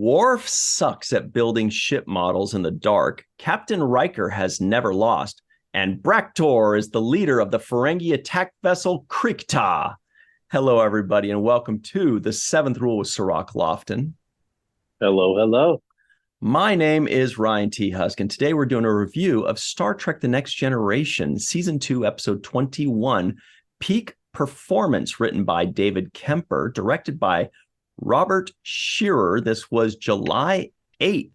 Worf sucks at building ship models in the dark. Captain Riker has never lost. And Braktor is the leader of the Ferengi attack vessel Krikta. Hello, everybody, and welcome to the Seventh Rule with Cirroc Lofton. Hello, hello. My name is Ryan T. Husk, and today we're doing a review of Star Trek The Next Generation, Season 2, Episode 21, Peak Performance, written by David Kemper, directed by Robert Shearer. This was July 8th,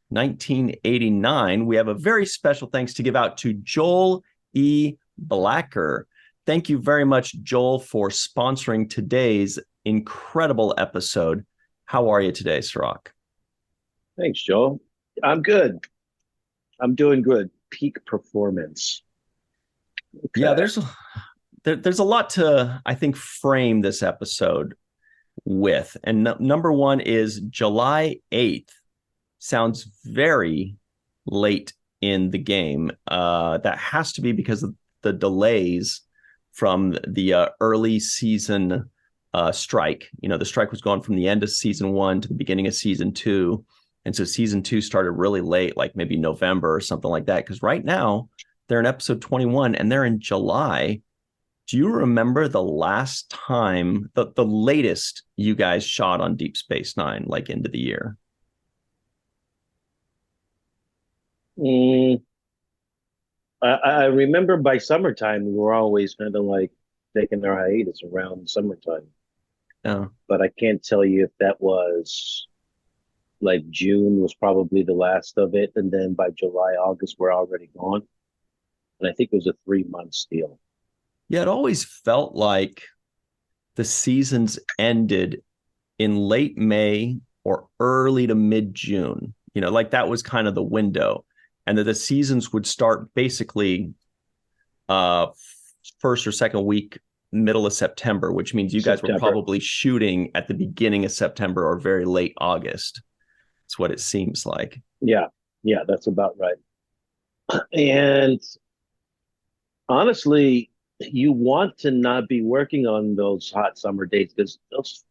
1989. We have a very special thanks to give out to Joel E. Blacker. Thank you very much, Joel, for sponsoring today's incredible episode. How are you today, Cirroc? Thanks, Joel. I'm good. I'm doing good. Peak Performance. Okay. Yeah, there's a lot to, I think, frame this episode with. And number one is July 8th. Sounds very late in the game. That has to be because of the delays from the early season strike. You know, the strike was going from the end of season 1 to the beginning of season 2. And so season 2 started really late, like maybe November or something like that. Because right now they're in episode 21 and they're in July. Do you remember the last time, the latest you guys shot on Deep Space Nine, like into the year? I remember by summertime, we were always kind of like taking our hiatus around summertime. Oh. But I can't tell you if that was like June was probably the last of it. And then by July, August, we're already gone. And I think it was a 3-month deal. Yeah, it always felt like the seasons ended in late May or early to mid-June. You know, like that was kind of the window. And that the seasons would start basically first or second week, middle of September, which means you guys were probably shooting at the beginning of September or very late August. That's what it seems like. Yeah, that's about right. And honestly, you want to not be working on those hot summer days because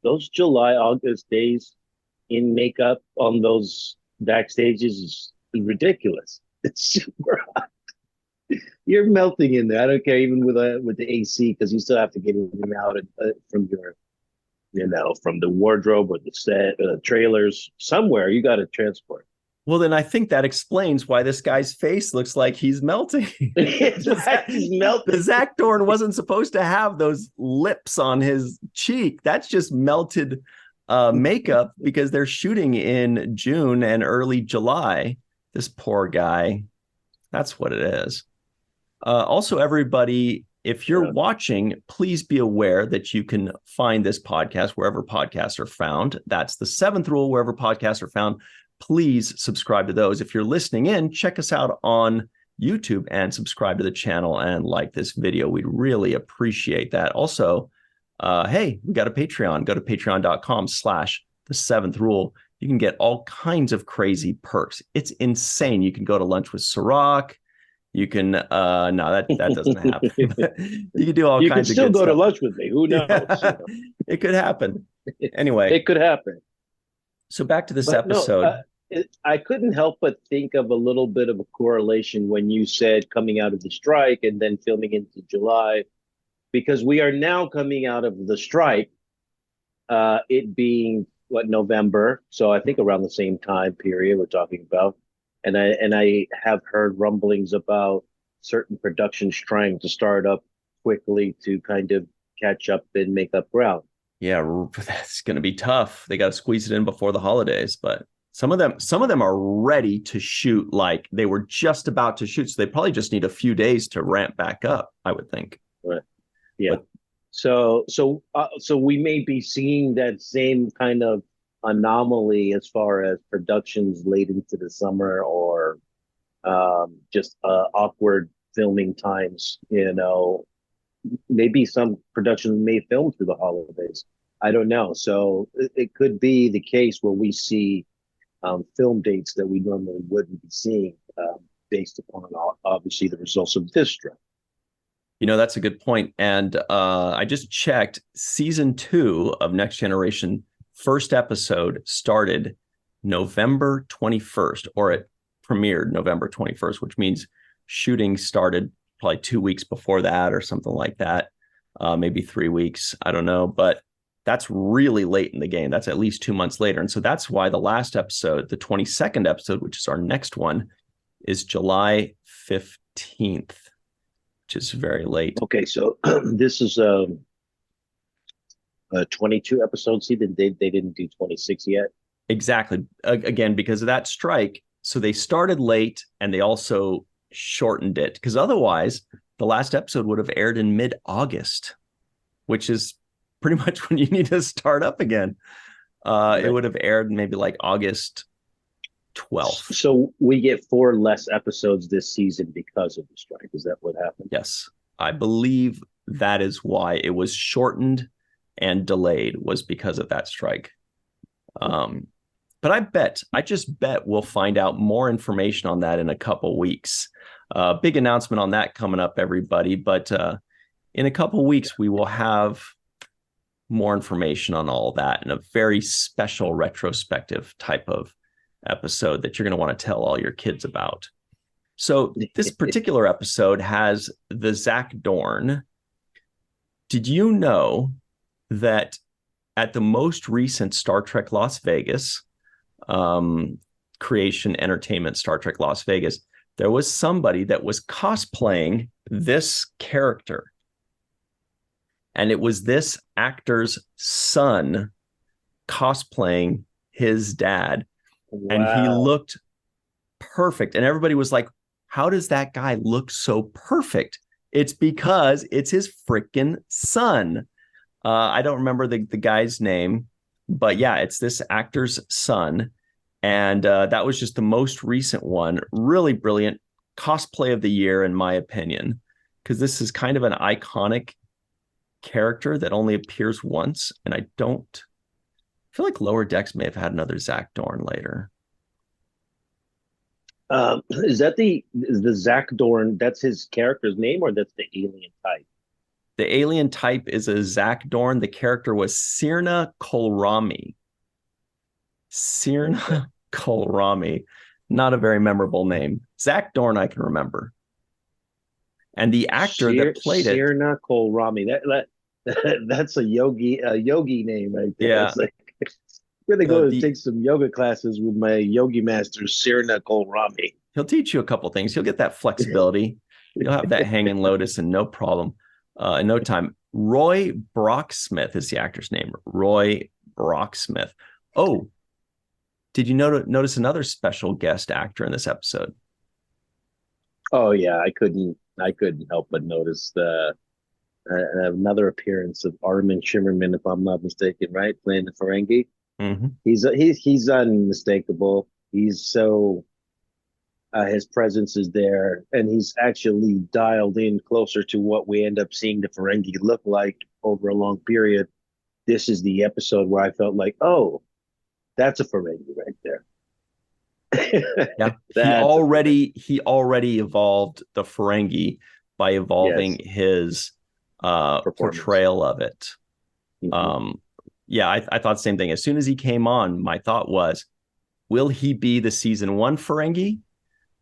those July, August days in makeup on those backstages is ridiculous. It's super hot. You're melting in there. I don't care, even with the AC, because you still have to get in and out from your, from the wardrobe or the set, trailers. Somewhere you got to transport. Well, then I think that explains why this guy's face looks like he's melting. He's melting. The Zach Dorn wasn't supposed to have those lips on his cheek. That's just melted makeup because they're shooting in June and early July. This poor guy. That's what it is. Also, everybody, if you're watching, please be aware that you can find this podcast wherever podcasts are found. That's the seventh rule, wherever podcasts are found. Please subscribe to those. If you're listening in, check us out on YouTube and subscribe to the channel and like this video. We'd really appreciate that. Also, hey, we got a Patreon. Go to patreon.com/the seventh rule. You can get all kinds of crazy perks. It's insane. You can go to lunch with Cirroc. You can, no, that doesn't happen. You can do all kinds of good stuff. You can still go to lunch with me. Who knows? Yeah, it could happen. Anyway. It could happen. So back to this episode. No, I couldn't help but think of a little bit of a correlation when you said coming out of the strike and then filming into July, because we are now coming out of the strike, it being November. So I think around the same time period we're talking about. And I have heard rumblings about certain productions trying to start up quickly to kind of catch up and make up ground. Yeah, that's going to be tough. They got to squeeze it in before the holidays, but some of them are ready to shoot, like they were just about to shoot. So they probably just need a few days to ramp back up, I would think. Right. Yeah. But, so we may be seeing that same kind of anomaly as far as productions late into the summer or just awkward filming times, maybe some productions may film through the holidays. I don't know. So it could be the case where we see film dates that we normally wouldn't be seeing based upon, obviously, the results of this strike. That's a good point. And I just checked season 2 of Next Generation. First episode started November 21st, or it premiered November 21st, which means shooting started probably 2 weeks before that or something like that. Maybe 3 weeks. I don't know. But that's really late in the game. That's at least 2 months later. And so that's why the last episode, the 22nd episode, which is our next one, is July 15th, which is very late. Okay, so this is a 22 episode season. They didn't do 26 yet. Exactly. Again, because of that strike. So they started late and they also shortened it, because otherwise the last episode would have aired in mid-August, which is pretty much when you need to start up again. It would have aired maybe like August 12th. So we get 4 less episodes this season because of the strike. Is that what happened? Yes. I believe that is why it was shortened and delayed, was because of that strike. But I just bet we'll find out more information on that in a couple weeks. Big announcement on that coming up, everybody. But in a couple weeks, we will have more information on all that in a very special retrospective type of episode that you're going to want to tell all your kids about. So this particular episode has the Zach Dorn. Did you know that at the most recent Star Trek Las Vegas, Creation Entertainment Star Trek Las Vegas, there was somebody that was cosplaying this character? And it was this actor's son cosplaying his dad. Wow. And he looked perfect. And everybody was like, how does that guy look so perfect? It's because it's his freaking son. I don't remember the guy's name, but yeah, it's this actor's son. And that was just the most recent one. Really brilliant cosplay of the year, in my opinion, because this is kind of an iconic character that only appears once. And I feel like Lower Decks may have had another Zach Dorn later. Is the Zach Dorn, that's his character's name, or that's the alien type? The alien type is a Zach Dorn. The character was Sirna Kolrami. Sirna Kolrami. Not a very memorable name. Zach Dorn, I can remember. And the actor that played it, Sirna Kolrami. That's a yogi name right there. Yeah. It's like, I'm gonna go take some yoga classes with my yogi master, Sirna Kolrami. He'll teach you a couple things. He'll get that flexibility. You'll have that hanging lotus and no problem. In no time. Roy Brocksmith is the actor's name. Roy Brocksmith. Oh, did you notice another special guest actor in this episode? Oh yeah, I couldn't help but notice another appearance of Armin Shimmerman, if I'm not mistaken, right, playing the Ferengi. Mm-hmm. He's unmistakable. He's so his presence is there, and he's actually dialed in closer to what we end up seeing the Ferengi look like over a long period. This is the episode where I felt like, oh, that's a Ferengi right there. Yeah, he already evolved the Ferengi by evolving his portrayal of it. Mm-hmm. Yeah, I thought the same thing. As soon as he came on, my thought was, will he be the season 1 Ferengi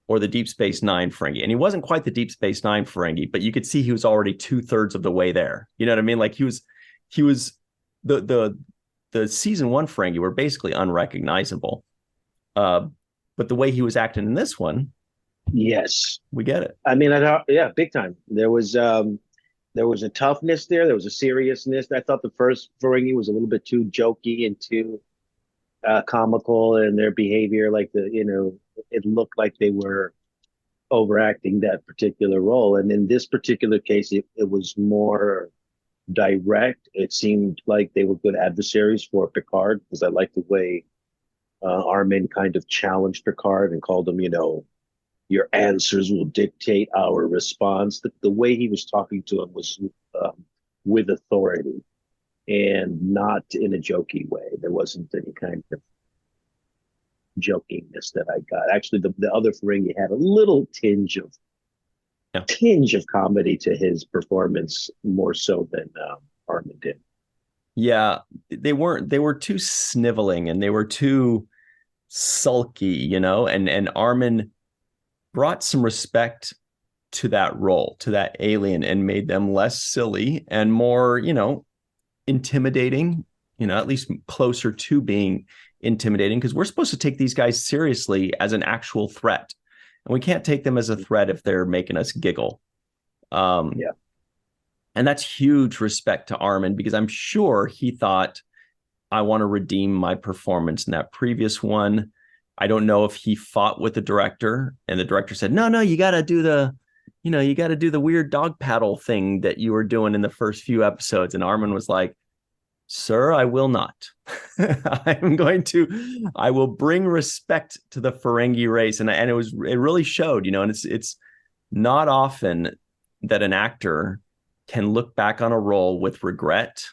or the Deep Space Nine Ferengi? And he wasn't quite the Deep Space Nine Ferengi, but you could see he was already 2/3 of the way there. You know what I mean? Like he was the season 1 Ferengi were basically unrecognizable. But the way he was acting in this one, yes, we get it. I mean, yeah, big time. There was a toughness there. There was a seriousness. I thought the first Ferengi was a little bit too jokey and too comical in their behavior. Like it looked like they were overacting that particular role. And in this particular case, it was more direct. It seemed like they were good adversaries for Picard, because I liked the way Armin kind of challenged Picard and called him, your answers will dictate our response. The way he was talking to him was with authority and not in a jokey way. There wasn't any kind of jokingness that I got. Actually, the other Ferengi had a little tinge of comedy to his performance, more so than Armin did. Yeah, they were too sniveling, and they were too sulky, you know, and Armin brought some respect to that role, to that alien, and made them less silly and more, you know, intimidating, you know, at least closer to being intimidating, because we're supposed to take these guys seriously as an actual threat. And we can't take them as a threat if they're making us giggle. Yeah. And that's huge respect to Armin, because I'm sure he thought, I want to redeem my performance in that previous one. I don't know if he fought with the director and the director said, no, you got to do the weird dog paddle thing that you were doing in the first few episodes. And Armin was like, sir, I will not. I will bring respect to the Ferengi race. And it really showed, you know, and it's not often that an actor can look back on a role with regret,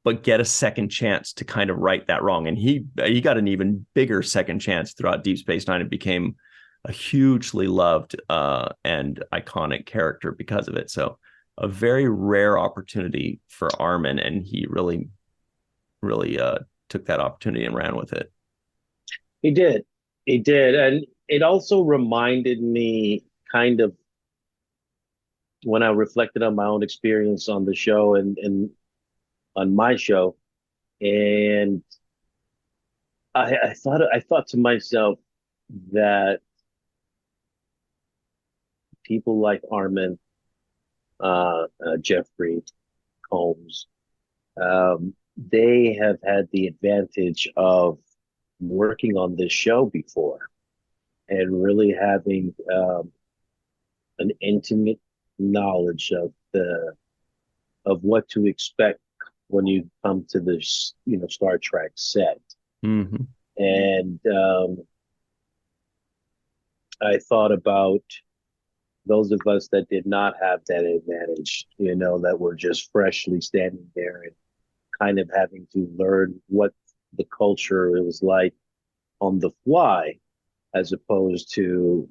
but get a second chance to kind of right that wrong. And he got an even bigger second chance throughout Deep Space Nine and became a hugely loved and iconic character because of it. So a very rare opportunity for Armin, and he really took that opportunity and ran with it. He did. And it also reminded me kind of, when I reflected on my own experience on the show and on my show, and I thought to myself that people like Armin, Jeffrey Combs, they have had the advantage of working on this show before and really having an intimate knowledge of what to expect when you come to this, you know, Star Trek set. Mm-hmm. And I thought about those of us that did not have that advantage, you know, that were just freshly standing there and kind of having to learn what the culture was like on the fly, as opposed to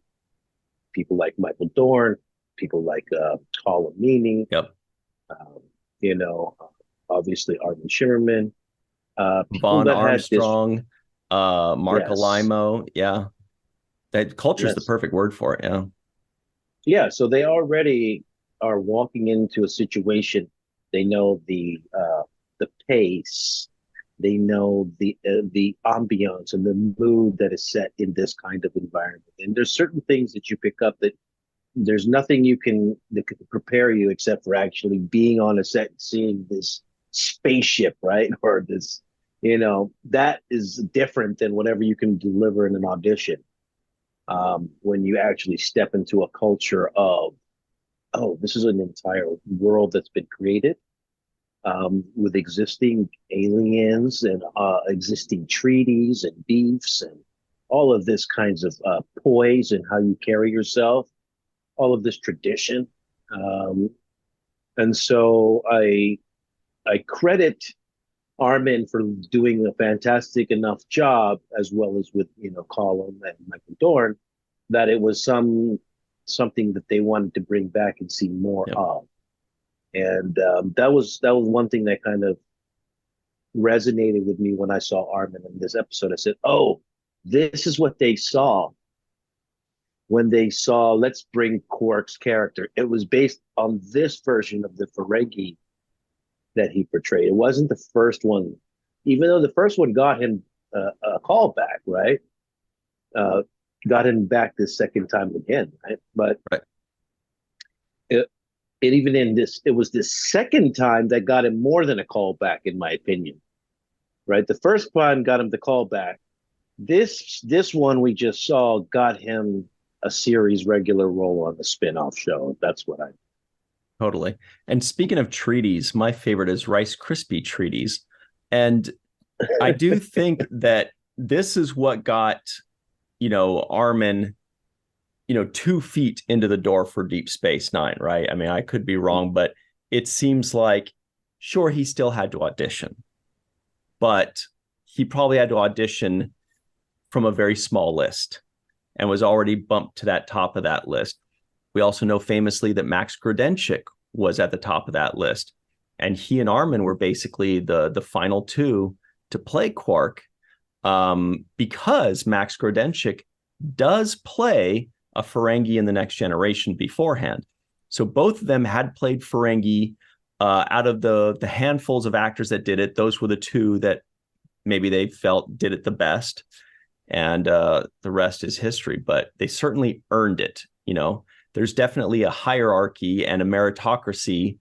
people like Michael Dorn, people like Colin Meaney, you know, obviously Armin Shimmerman, Vaughn Armstrong, Mark Alimo. Yeah. That culture is the perfect word for it. Yeah. Yeah. So they already are walking into a situation. They know the pace. They know the ambiance and the mood that is set in this kind of environment. And there's certain things that you pick up that there's nothing that can prepare you except for actually being on a set and seeing this spaceship, right? Or this, you know, that is different than whatever you can deliver in an audition. When you actually step into a culture of, oh, this is an entire world that's been created with existing aliens and existing treaties and beefs and all of this kinds of poise and how you carry yourself, all of this tradition. And so I credit Armin for doing a fantastic enough job, as well as with, you know, Colin and Michael Dorn, that it was something that they wanted to bring back and see more of. And that was one thing that kind of resonated with me when I saw Armin in this episode. I said, oh, this is what they saw when they saw, let's bring Quark's character. It was based on this version of the Ferengi that he portrayed. It wasn't the first one, even though the first one got him a call back, right? Got him back this second time again, right? But it even in this, it was the second time that got him more than a call back, in my opinion, right? The first one got him the call back. This one we just saw got him a series regular role on the spin-off show. That's what I Totally. And speaking of treaties, my favorite is Rice Krispie treaties. And I do think that this is what got, you know, Armin, you know, 2 feet into the door for Deep Space Nine, right? I mean, I could be wrong, but it seems like, sure, he still had to audition, but he probably had to audition from a very small list and was already bumped to that top of that list. We also know famously that Max Grodenchik was at the top of that list. And he and Armin were basically the final two to play Quark. because Max Grodenchik does play a Ferengi in The Next Generation beforehand. So both of them had played Ferengi. Out of the handfuls of actors that did it, those were the two that maybe they felt did it the best. And the rest is history. But they certainly earned it. There's definitely a hierarchy and a meritocracy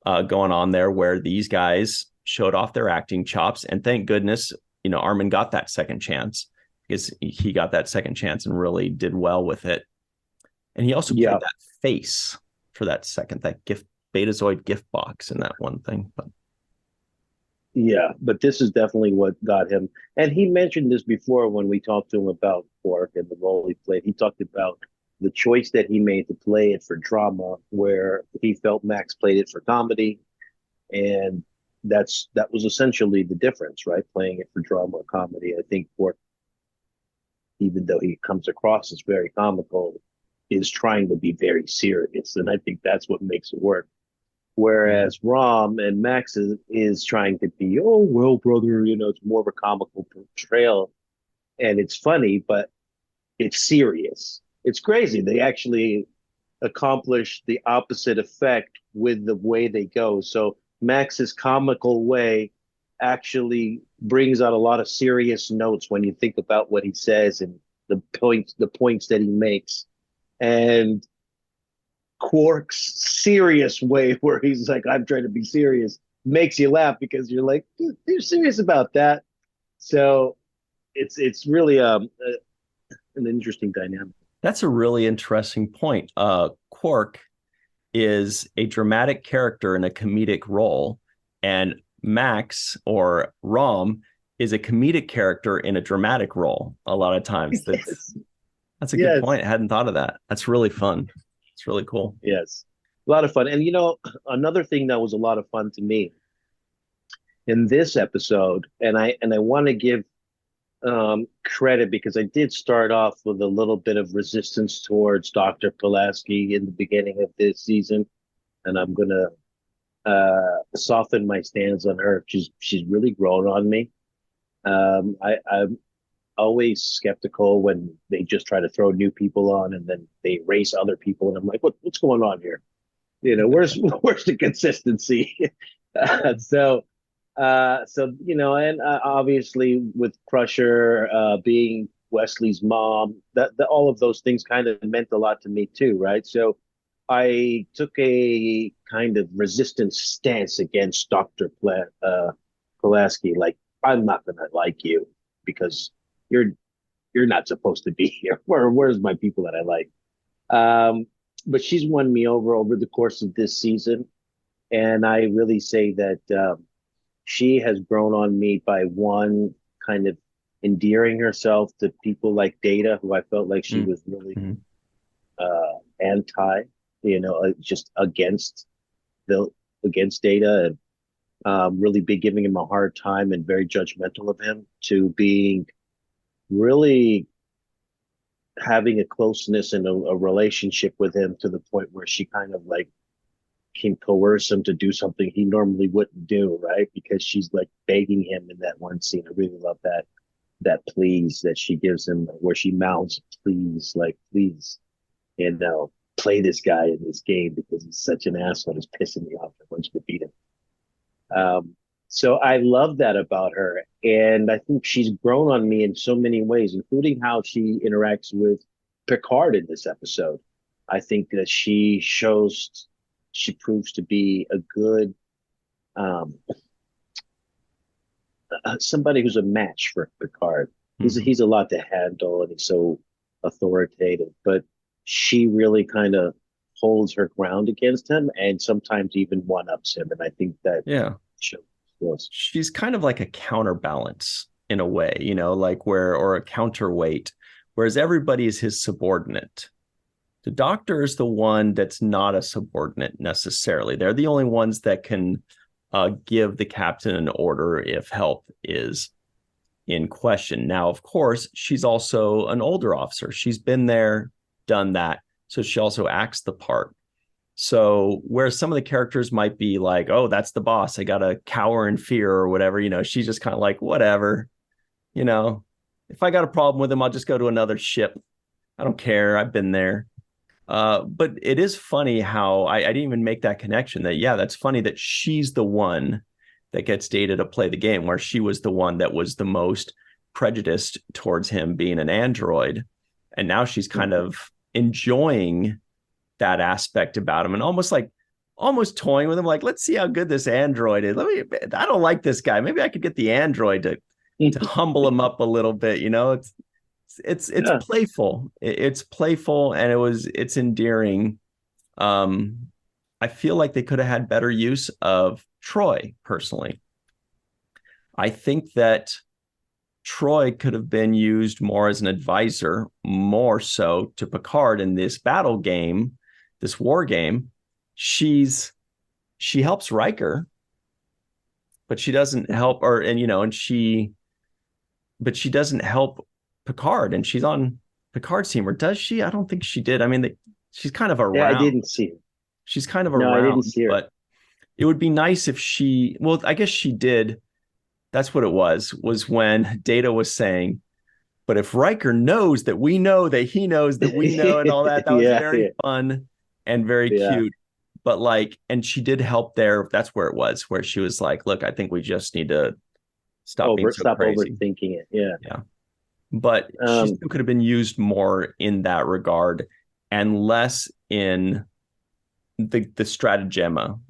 going on there where these guys showed off their acting chops. And thank goodness, Armin got that second chance, because he got that second chance and really did well with it. And he also played that face for that Betazoid gift box in that one thing. But this is definitely what got him. And he mentioned this before when we talked to him about Quark and the role he played. He talked about the choice that he made to play it for drama, where he felt Max played it for comedy. And that was essentially the difference, right? Playing it for drama or comedy. I think Quark, even though he comes across as very comical, is trying to be very serious. And I think that's what makes it work. Whereas Rom and Max is trying to be, oh, well, brother, it's more of a comical portrayal. And it's funny, but it's serious. It's crazy. They actually accomplish the opposite effect with the way they go. So Max's comical way actually brings out a lot of serious notes when you think about what he says and the points that he makes. And Quark's serious way, where he's like, I'm trying to be serious, makes you laugh because you're like, you're serious about that. So it's really an interesting dynamic. That's a really interesting point. Quark is a dramatic character in a comedic role, and Max or Rom is a comedic character in a dramatic role a lot of times. That's a good point. I hadn't thought of that. That's really fun. It's really cool. Yes. A lot of fun. And another thing that was a lot of fun to me in this episode, and I want to give credit, because I did start off with a little bit of resistance towards Dr. Pulaski in the beginning of this season, and I'm gonna soften my stance on her. She's really grown on me. I'm always skeptical when they just try to throw new people on and then they erase other people, and I'm like, what's going on here? Where's the consistency? So obviously with Crusher being Wesley's mom, that all of those things kind of meant a lot to me too, right? So I took a kind of resistance stance against Dr. Pulaski. Like, I'm not gonna like you because you're not supposed to be here. Where's my people that I like? But she's won me over the course of this season, and I really say that she has grown on me by, one, kind of endearing herself to people like Data, who I felt like she was really anti, just against Data, and really be giving him a hard time and very judgmental of him, to being really having a closeness and a relationship with him to the point where she kind of like can coerce him to do something he normally wouldn't do, right? Because she's like begging him in that one scene. I really love that please that she gives him, where she mouths please, like, please, play this guy in this game because he's such an asshole. He's pissing me off. I want you to beat him. So I love that about her. And I think she's grown on me in so many ways, including how she interacts with Picard in this episode. I think that she proves to be a good, somebody who's a match for Picard. He's a lot to handle, and he's so authoritative, but she really kind of holds her ground against him and sometimes even one-ups him. And I think that she's kind of like a counterbalance in a way, or a counterweight, whereas everybody is his subordinate. The Doctor is the one that's not a subordinate necessarily. They're the only ones that can give the captain an order if help is in question. Now, of course, she's also an older officer. She's been there, done that. So she also acts the part. So where some of the characters might be like, oh, that's the boss, I got to cower in fear or whatever, she's just kind of like, whatever. You know, if I got a problem with him, I'll just go to another ship. I don't care. I've been there. But it is funny how I didn't even make that connection that, yeah, that's funny that she's the one that gets Data to play the game, where she was the one that was the most prejudiced towards him being an android. And now she's kind of enjoying that aspect about him and almost toying with him. Like, let's see how good this android is. I don't like this guy. Maybe I could get the android to humble him up a little bit. It's playful. It's playful, and it's endearing. I feel like they could have had better use of Troy, personally. I think that Troy could have been used more as an advisor, more so to Picard in this battle game, this war game. She helps Riker, but she doesn't help, but she doesn't help Picard, and she's on Picard's team, or does she? I don't think she did. I mean, she's kind of around. Yeah, I didn't see her. She's kind of No, around, I didn't see her. But it would be nice if well, I guess she did. That's what it was when Data was saying, but if Riker knows that we know that he knows that we know and all that, that was very fun and very cute. But and she did help there. That's where it was, where she was like, look, I think we just need to stop overthinking it. Yeah. But she still could have been used more in that regard and less in the stratagema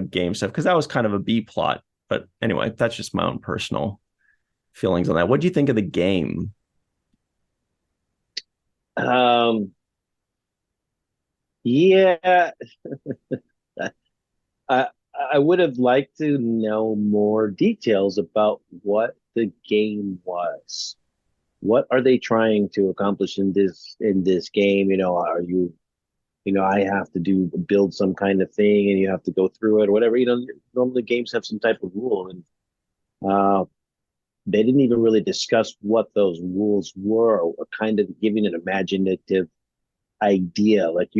game stuff, because that was kind of a B plot. But anyway, that's just my own personal feelings on that. What do you think of the game? Yeah, I would have liked to know more details about what the game was. What are they trying to accomplish in this game? Are you, I have to build some kind of thing and you have to go through it or whatever. Normally games have some type of rule, and they didn't even really discuss what those rules were, or kind of giving an imaginative idea. Like,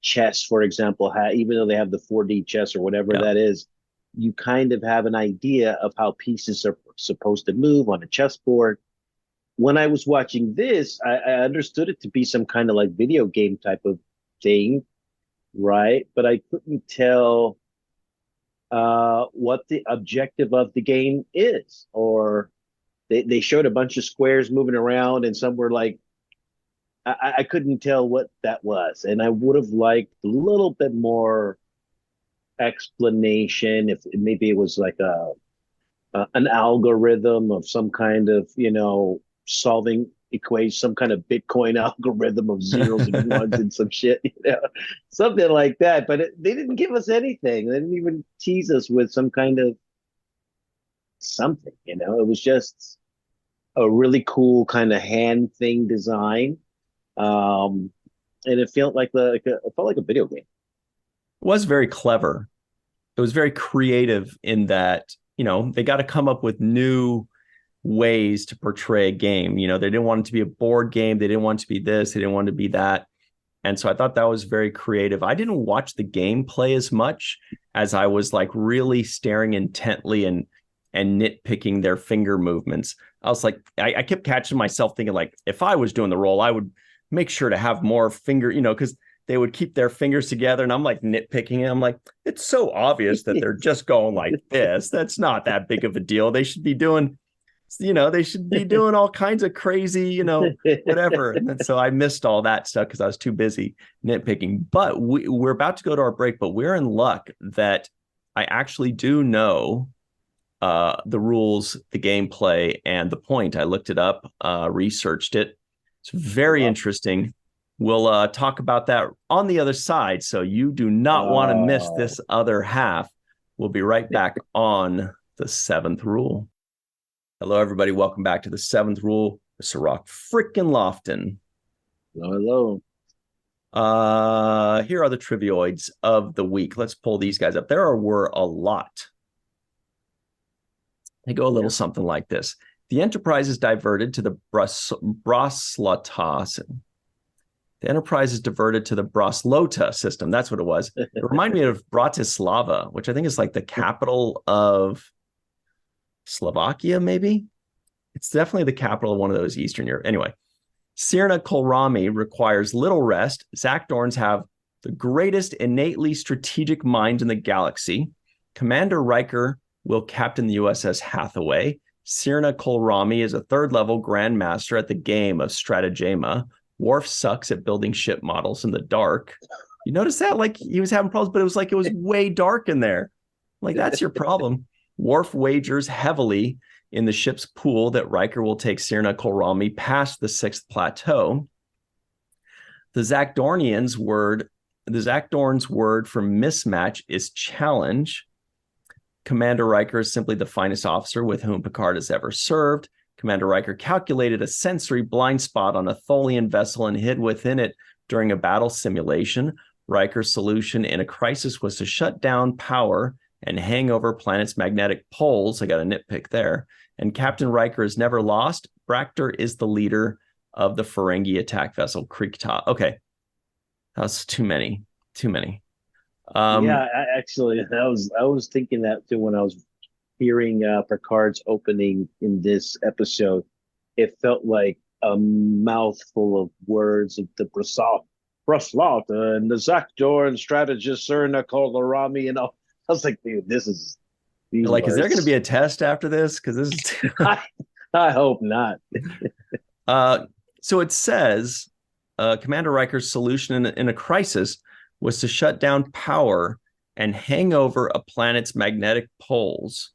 chess, for example, even though they have the 4D chess or whatever that is, you kind of have an idea of how pieces are supposed to move on a chessboard. When I was watching this, I understood it to be some kind of like video game type of thing, right? But I couldn't tell what the objective of the game is. Or they showed a bunch of squares moving around, and some were like, I couldn't tell what that was. And I would have liked a little bit more explanation, if maybe it was like an algorithm of some kind of, solving equation, some kind of Bitcoin algorithm of zeros and ones and some shit, something like that. But they didn't give us anything. They didn't even tease us with some kind of something, it was just a really cool kind of hand thing design. And it felt like a video game. It was very clever. It was very creative in that, they got to come up with new ways to portray a game. They didn't want it to be a board game. They didn't want it to be this. They didn't want it to be that. And so I thought that was very creative. I didn't watch the gameplay as much as I was like really staring intently and nitpicking their finger movements. I was like, I kept catching myself thinking, like, if I was doing the role, I would make sure to have more finger, because they would keep their fingers together, and I'm like nitpicking it. I'm like, it's so obvious that they're just going like this. That's not that big of a deal. They should be doing, all kinds of crazy, whatever. And so I missed all that stuff because I was too busy nitpicking. But we're about to go to our break, but we're in luck that I actually do know the rules, the gameplay, and the point. I looked it up, researched it. It's very interesting. We'll talk about that on the other side, so you do not want to miss this other half. We'll be right back on the Seventh Rule. Hello, everybody. Welcome back to the Seventh Rule, Cirroc frickin' Lofton. Hello. Here are the trivioids of the week. Let's pull these guys up. There were a lot. They go a little something like this. The Enterprise is diverted to the Braslota. The Enterprise is diverted to the Braslota system. That's what it was. It reminded me of Bratislava, which I think is like the capital of Slovakia, maybe? It's definitely the capital of one of those Eastern Europe. Anyway, Sirna Kolrami requires little rest. Zak Dorns have the greatest innately strategic mind in the galaxy. Commander Riker will captain the USS Hathaway. Sirna Kolrami is a third-level grandmaster at the game of Stratagema. Worf sucks at building ship models in the dark. You notice that? Like, he was having problems, but it was like it was way dark in there. Like, that's your problem. Worf wagers heavily in the ship's pool that Riker will take Sirna Kolrami past the 6th plateau. The Zak Dorns word for mismatch is challenge. Commander Riker is simply the finest officer with whom Picard has ever served. Commander Riker calculated a sensory blind spot on a Tholian vessel and hid within it during a battle simulation. Riker's solution in a crisis was to shut down power and hang over planets' magnetic poles. I got a nitpick there. And Captain Riker is never lost. Braktor is the leader of the Ferengi attack vessel Kreektop. Okay. That's too many. Actually, I was thinking that too when I was hearing Picard's opening in this episode. It felt like a mouthful of words of the Bruslot and the Zak Dorn strategist Sirna Kolrami and all. I was like, dude, this is like, words. Is there going to be a test after this? Because this is I hope not. So it says Commander Riker's solution in a crisis was to shut down power and hang over a planet's magnetic poles.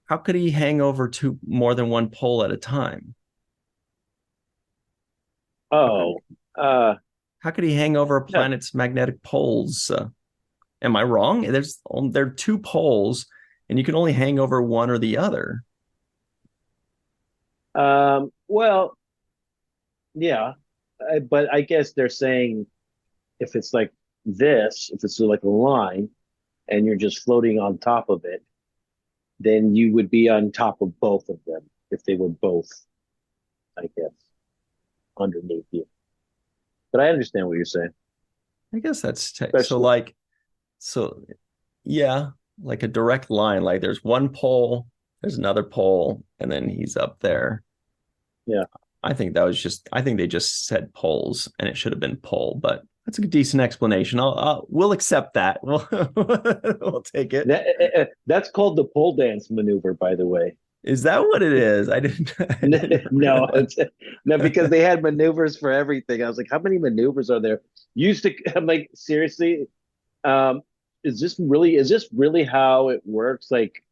How could he hang over to more than one pole at a time? How could he hang over a planet's magnetic poles? Am I wrong? There are two poles, and you can only hang over one or the other. Well, yeah, but I guess they're saying if it's like this, if it's like a line, and you're just floating on top of it, then you would be on top of both of them if they were both, I guess, underneath you. But I understand what you're saying. I guess that's yeah, like a direct line. Like there's one pole, there's another pole, and then he's up there. Yeah. I think they just said poles, and it should have been pole, but that's a decent explanation. We'll accept that. We'll take it. That's called the pole dance maneuver, by the way. Is that what it is? I didn't no, because they had maneuvers for everything. I was like, how many maneuvers are there? I'm like, seriously, is this really how it works? Like,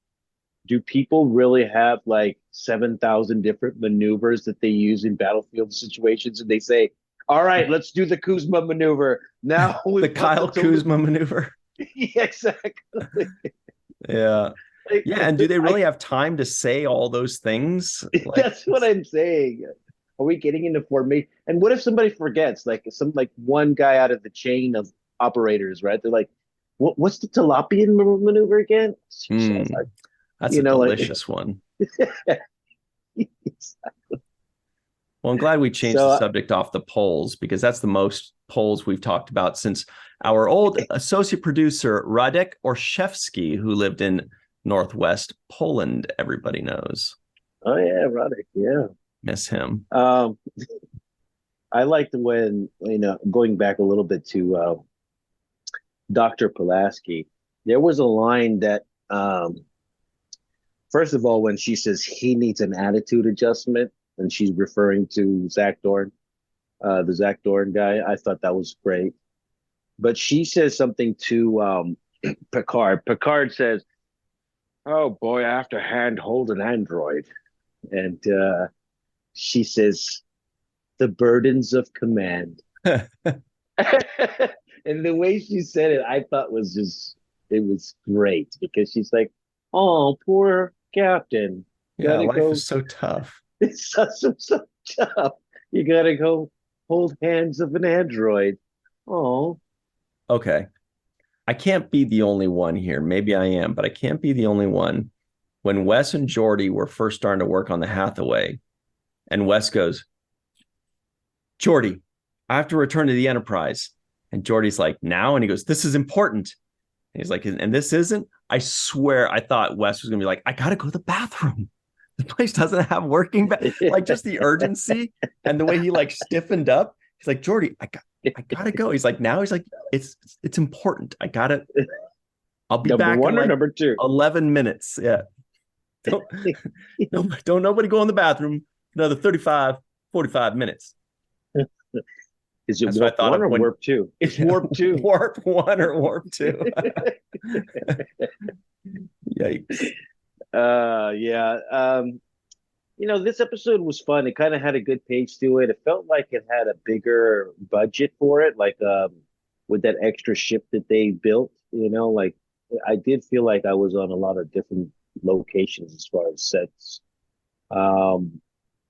do people really have like 7,000 different maneuvers that they use in battlefield situations? And they say, all right, let's do the Kuzma maneuver. Now the Kyle Kuzma maneuver. Yeah, exactly. Yeah. And do they really have time to say all those things? That's what I'm saying. Are we getting into formation? And what if somebody forgets? Like one guy out of the chain of operators, right? They're like, what's the Talapian maneuver again? That's a delicious one. Exactly. Well, I'm glad we changed the subject off the polls, because that's the most polls we've talked about since our old associate producer, Radek Orszewski, who lived in Northwest Poland, everybody knows. Oh, yeah, Radek, yeah. Miss him. I liked when, going back a little bit to Dr. Pulaski, there was a line that, first of all, when she says he needs an attitude adjustment, and she's referring to Zak Dorn, the Zak Dorn guy, I thought that was great. But she says something to Picard. Picard says, oh boy, I have to handhold an android. And she says, the burdens of command. And the way she said it, I thought it was great, because she's like, oh, poor captain. Yeah, life is so tough. It's so tough. You gotta go hold hands of an android. Oh. Okay. I can't be the only one here. Maybe I am, but I can't be the only one. When Wes and Geordi were first starting to work on the Hathaway, and Wes goes, Geordi, I have to return to the Enterprise. And Geordi's like, now? And he goes, this is important. And he's like, and this isn't? I swear I thought Wes was gonna be like, I gotta go to the bathroom. The place doesn't have working like just the urgency and the way he like stiffened up. He's like, Geordi, I gotta go. He's like, it's important. I'll be number back one in or like number two? 11 minutes. Yeah. Don't nobody go in the bathroom. Another 35, 45 minutes. Is it warp one or warp two? It's warp two. Warp one or warp two. Yikes. Yeah. This episode was fun. It kind of had a good pace to it. It felt like it had a bigger budget for it, like with that extra ship that they built. Like I did feel like I was on a lot of different locations as far as sets.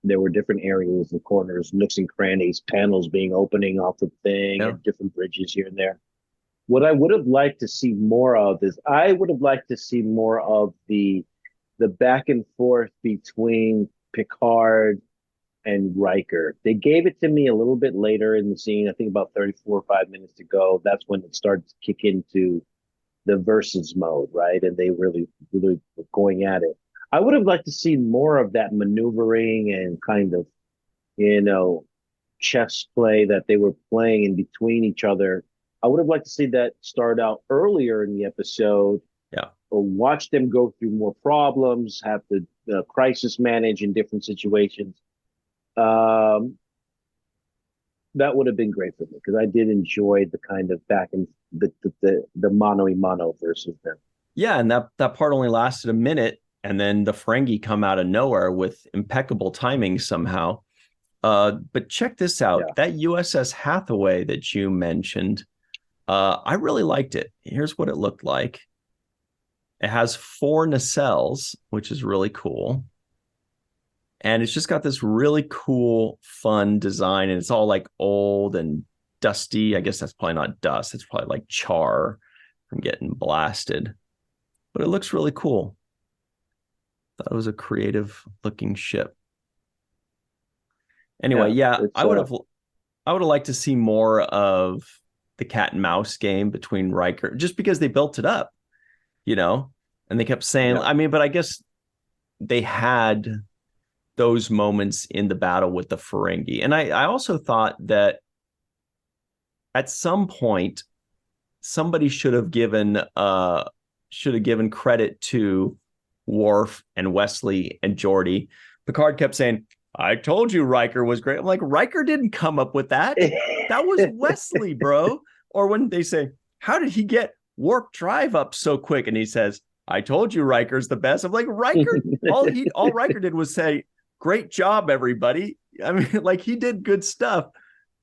There were different areas and corners, nooks and crannies, panels being opening off the thing, and different bridges here and there. What I would have liked to see more of is I would have liked to see more of the back and forth between Picard and Riker. They gave it to me a little bit later in the scene, I think about 34 or 5 minutes to go. That's when it started to kick into the versus mode, right? And they really, really were going at it. I would have liked to see more of that maneuvering and kind of, chess play that they were playing in between each other. I would have liked to see that start out earlier in the episode. Yeah. Or watch them go through more problems, have to crisis manage in different situations. That would have been great for me because I did enjoy the kind of back and the mano-a-mano versus them. Yeah, and that part only lasted a minute. And then the Ferengi come out of nowhere with impeccable timing somehow. But check this out. Yeah. That USS Hathaway that you mentioned, I really liked it. Here's what it looked like. It has 4 nacelles, which is really cool. And it's just got this really cool, fun design. And it's all like old and dusty. I guess that's probably not dust. It's probably like char from getting blasted. But it looks really cool. Thought it was a creative looking ship. Anyway, I would have liked to see more of the cat and mouse game between Riker, just because they built it up, and they kept saying, but I guess they had those moments in the battle with the Ferengi. And I also thought that at some point somebody should have given credit to Worf and Wesley and Geordi. Picard kept saying, I told you Riker was great. I'm like, Riker didn't come up with that. That was Wesley, bro. Or when they say, how did he get warp drive up so quick? And he says, I told you Riker's the best. I'm like, Riker, all Riker did was say, great job, everybody. I mean, like, he did good stuff,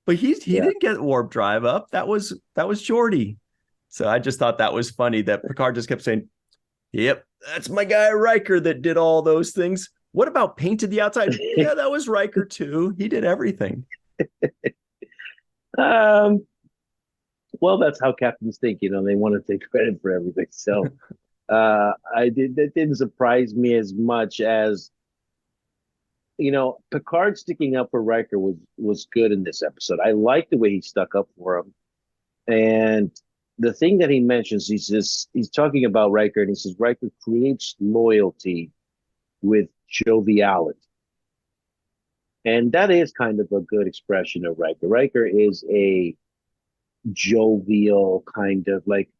but he didn't get warp drive up. That was Geordi. So I just thought that was funny that Picard just kept saying, yep, that's my guy Riker that did all those things. What about painted the outside? Yeah, that was Riker too. He did everything. Well, that's how captains think. They want to take credit for everything. So that didn't surprise me as much as, Picard sticking up for Riker was good in this episode. I like the way he stuck up for him. And the thing that he mentions, he's talking about Riker, and he says Riker creates loyalty with joviality. And that is kind of a good expression of Riker. Riker is a jovial kind of, like,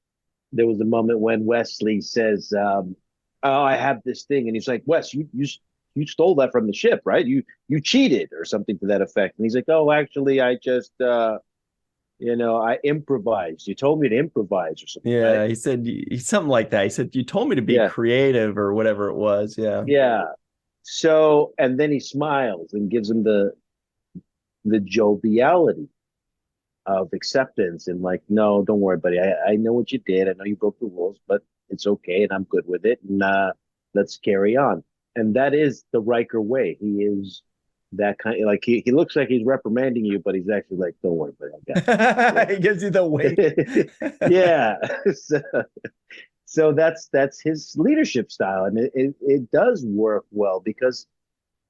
there was a moment when Wesley says, oh, I have this thing. And he's like, Wes, you stole that from the ship, right? You cheated or something to that effect. And he's like, oh, actually, I just, I improvised. You told me to improvise or something. Yeah, right? he said something like that. He said, you told me to be creative or whatever it was. Yeah. Yeah. So, and then he smiles and gives him the joviality of acceptance and like, no, don't worry, buddy. I know what you did. I know you broke the rules, but it's okay. And I'm good with it. And let's carry on. And that is the Riker way. He is that kind of, like, he looks like he's reprimanding you, but he's actually like, don't worry, buddy. I got it. He gives you the wink. Yeah. So that's his leadership style. And it does work well because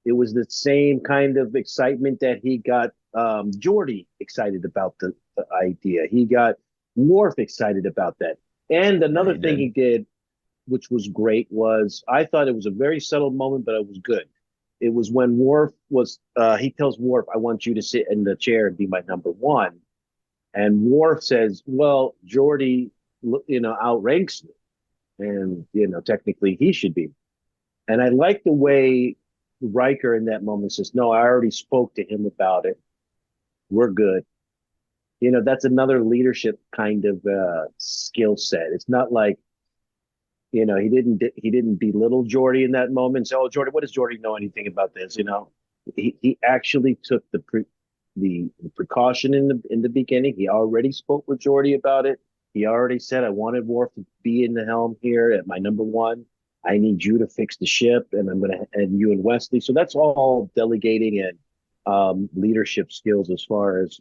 it was the same kind of excitement that he got Geordi excited about the idea. He got Worf excited about that. And another thing he did which was great, was I thought it was a very subtle moment, but it was good. It was when Worf was, he tells Worf, I want you to sit in the chair and be my number one. And Worf says, well, Geordi, outranks me. And, technically he should be. And I like the way Riker in that moment says, no, I already spoke to him about it. We're good. That's another leadership kind of skill set. It's not like, he didn't belittle Geordi in that moment. So, Geordi, what does Geordi know anything about this? He actually took the precaution in the beginning. He already spoke with Geordi about it. He already said, I wanted Worf to be in the helm here at my number one. I need you to fix the ship, and and you and Wesley. So that's all delegating and leadership skills as far as,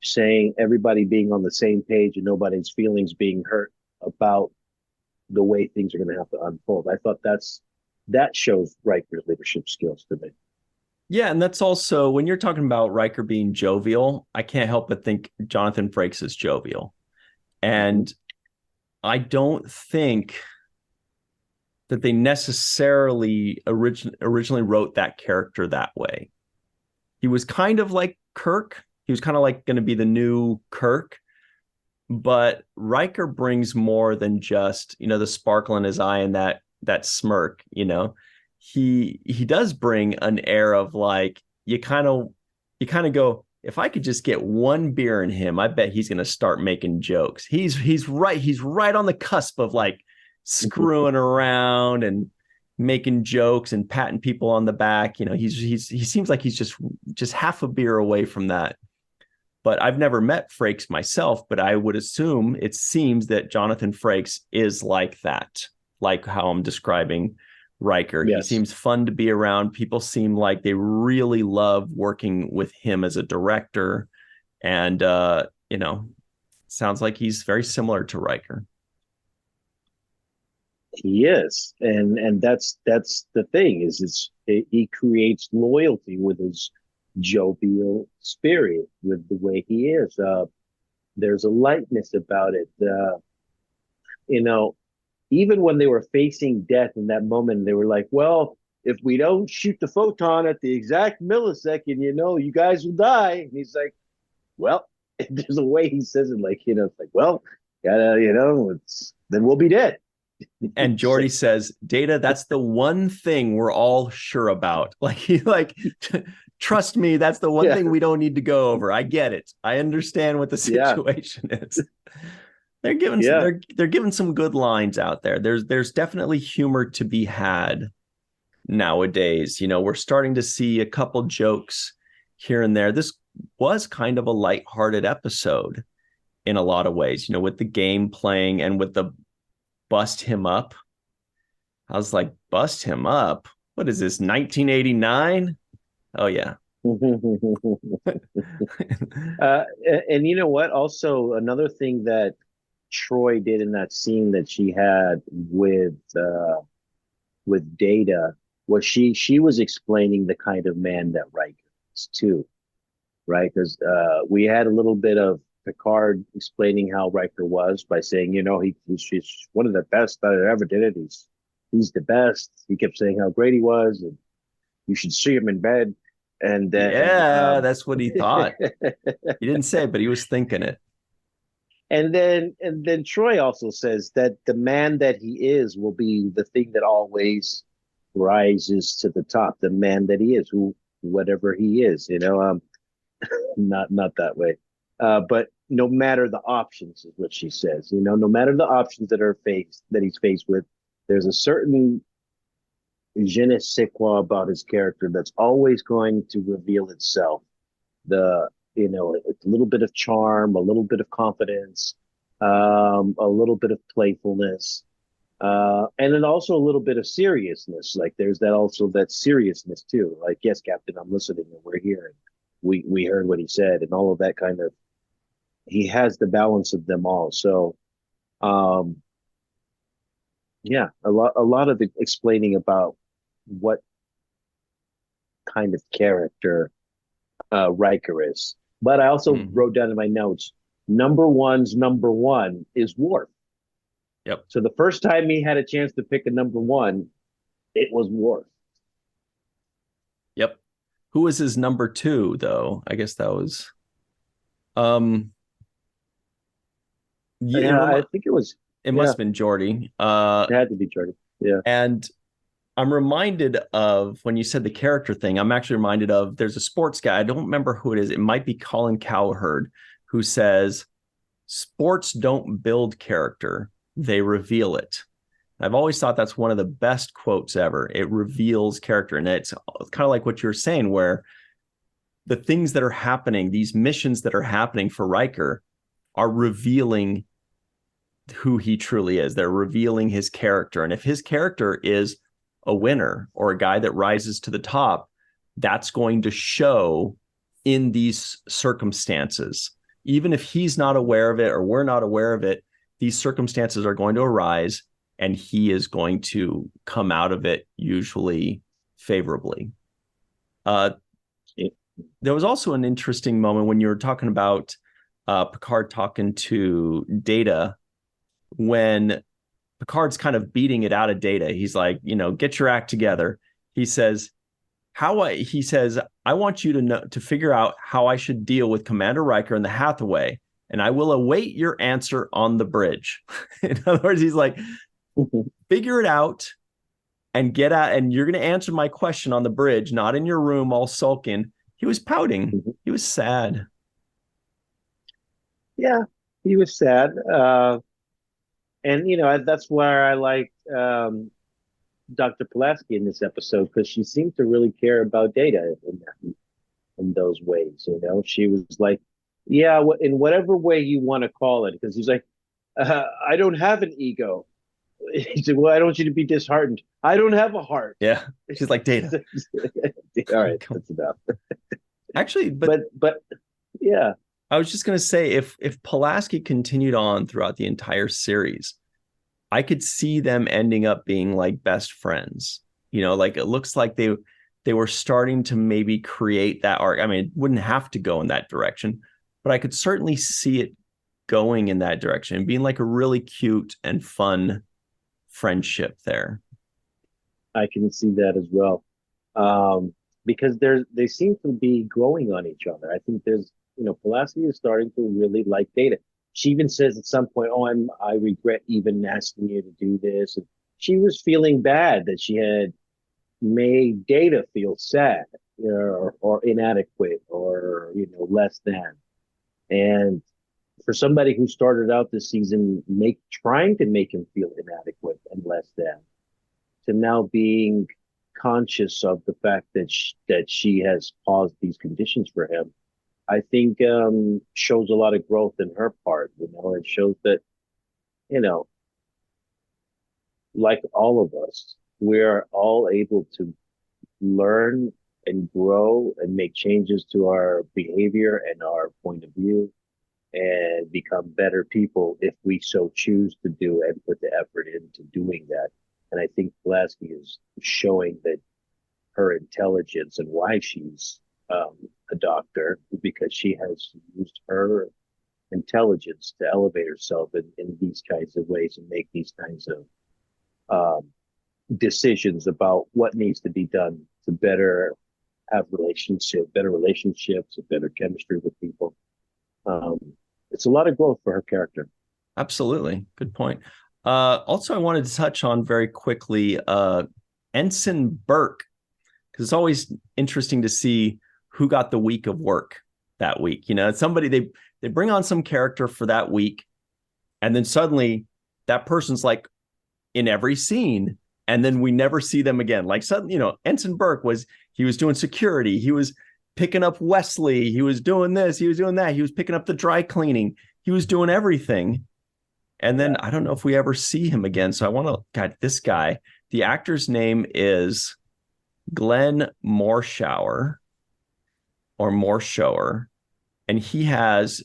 saying everybody being on the same page and nobody's feelings being hurt about the way things are going to have to unfold. I thought that shows Riker's leadership skills to me. Yeah, and that's also, when you're talking about Riker being jovial, I can't help but think Jonathan Frakes is jovial. And I don't think that they necessarily originally wrote that character that way. He was kind of like Kirk. He was kind of like going to be the new Kirk. But Riker brings more than just, the sparkle in his eye and that smirk, He does bring an air of like, you kind of go, if I could just get one beer in him, I bet he's going to start making jokes. He's right on the cusp of like screwing around and making jokes and patting people on the back. He seems like he's just half a beer away from that. But I've never met Frakes myself, but I would assume it seems that Jonathan Frakes is like that, like how I'm describing Riker. Yes. He seems fun to be around. People seem like they really love working with him as a director. And, sounds like he's very similar to Riker. He is. And that's the thing is he creates loyalty with his jovial spirit, with the way he is. There's a lightness about it. Even when they were facing death in that moment, they were like, well, if we don't shoot the photon at the exact millisecond, you guys will die. And he's like, well, there's a way he says it, like, it's like, well, gotta, then we'll be dead. And Geordi says, Data, that's the one thing we're all sure about. Trust me, that's the one thing we don't need to go over. I get it. I understand what the situation is. They're giving some good lines out there. There's definitely humor to be had nowadays. We're starting to see a couple jokes here and there. This was kind of a lighthearted episode in a lot of ways, with the game playing and with the bust him up. I was like, bust him up? What is this, 1989? Oh, yeah. And you know what? Also, another thing that Troy did in that scene that she had with Data was she was explaining the kind of man that Riker is too, right? Because we had a little bit of Picard explaining how Riker was by saying, he's one of the best that ever did it. He's the best. He kept saying how great he was, and you should see him in bed. And then, that's what he thought. He didn't say it, but he was thinking it. And then Troy also says that the man that he is will be the thing that always rises to the top. The man that he is, whatever he is, not that way. But no matter the options, is what she says. No matter the options that he's faced with, there's a certain je ne sais quoi about his character that's always going to reveal itself. A little bit of charm, a little bit of confidence, a little bit of playfulness, and then also a little bit of seriousness. Like there's that seriousness too. Like, yes, Captain, I'm listening, and we're here, and we heard what he said, and all of that kind of. He has the balance of them all. So, a lot of the explaining about what kind of character Riker is. But I also wrote down in my notes, number one is Worf. Yep. So the first time he had a chance to pick a number one, it was Worf. Yep. Who was his number two, though? I guess that was Yeah, I think it was. it Yeah, must have been Geordi. it had to be Jordan. Yeah. And I'm reminded of when you said the character thing, I'm actually reminded of there's a sports guy. I don't remember who it is. It might be Colin Cowherd, who says, sports don't build character, they reveal it. I've always thought that's one of the best quotes ever. It reveals character. And it's kind of like what you're saying, where the things that are happening, these missions that are happening for Riker are revealing who he truly is. They're revealing his character. And if his character is a winner or a guy that rises to the top, that's going to show in these circumstances. Even if he's not aware of it or we're not aware of it, these circumstances are going to arise and he is going to come out of it usually favorably. There was also an interesting moment when you were talking about Picard talking to Data, when Picard's kind of beating it out of Data. He's like, get your act together. He says, I want you to figure out how I should deal with Commander Riker and the Hathaway, and I will await your answer on the bridge. In other words, he's like, figure it out and get out, and you're going to answer my question on the bridge, not in your room all sulking. He was pouting. He was sad. Yeah, he was sad. And that's where I liked Dr. Pulaski in this episode, because she seemed to really care about Data in those ways. She was like, yeah, in whatever way you want to call it, because he's like, I don't have an ego. He said, well, I don't want you to be disheartened. I don't have a heart. Yeah, she's like, Data. All right, that's enough. Actually, but yeah. I was just going to say, if Pulaski continued on throughout the entire series, I could see them ending up being like best friends. Like it looks like they were starting to maybe create that arc. I mean, it wouldn't have to go in that direction, but I could certainly see it going in that direction and being like a really cute and fun friendship there. I can see that as well. Because they seem to be growing on each other. I think there's, Pulaski is starting to really like Data. She even says at some point, I regret even asking you to do this. And she was feeling bad that she had made Data feel sad, or inadequate, or, less than. And for somebody who started out this season trying to make him feel inadequate and less than, to now being conscious of the fact that she has caused these conditions for him, I think shows a lot of growth in her part. It shows that, like all of us, we're all able to learn and grow and make changes to our behavior and our point of view and become better people if we so choose to do and put the effort into doing that. And I think Pulaski is showing that her intelligence and why she's a doctor, because she has used her intelligence to elevate herself in these kinds of ways and make these kinds of decisions about what needs to be done to better have better relationships, better chemistry with people. It's a lot of growth for her character. Absolutely. Good point. Also, I wanted to touch on very quickly Ensign Burke, because it's always interesting to see who got the week of work that week. Somebody, they bring on some character for that week, and then suddenly that person's like in every scene, and then we never see them again. Like suddenly, Ensign Burke was doing security, he was picking up Wesley, he was doing this, he was doing that, he was picking up the dry cleaning, he was doing everything. And then I don't know if we ever see him again. So I want to, God, this guy, the actor's name is Glenn Morshower, and he has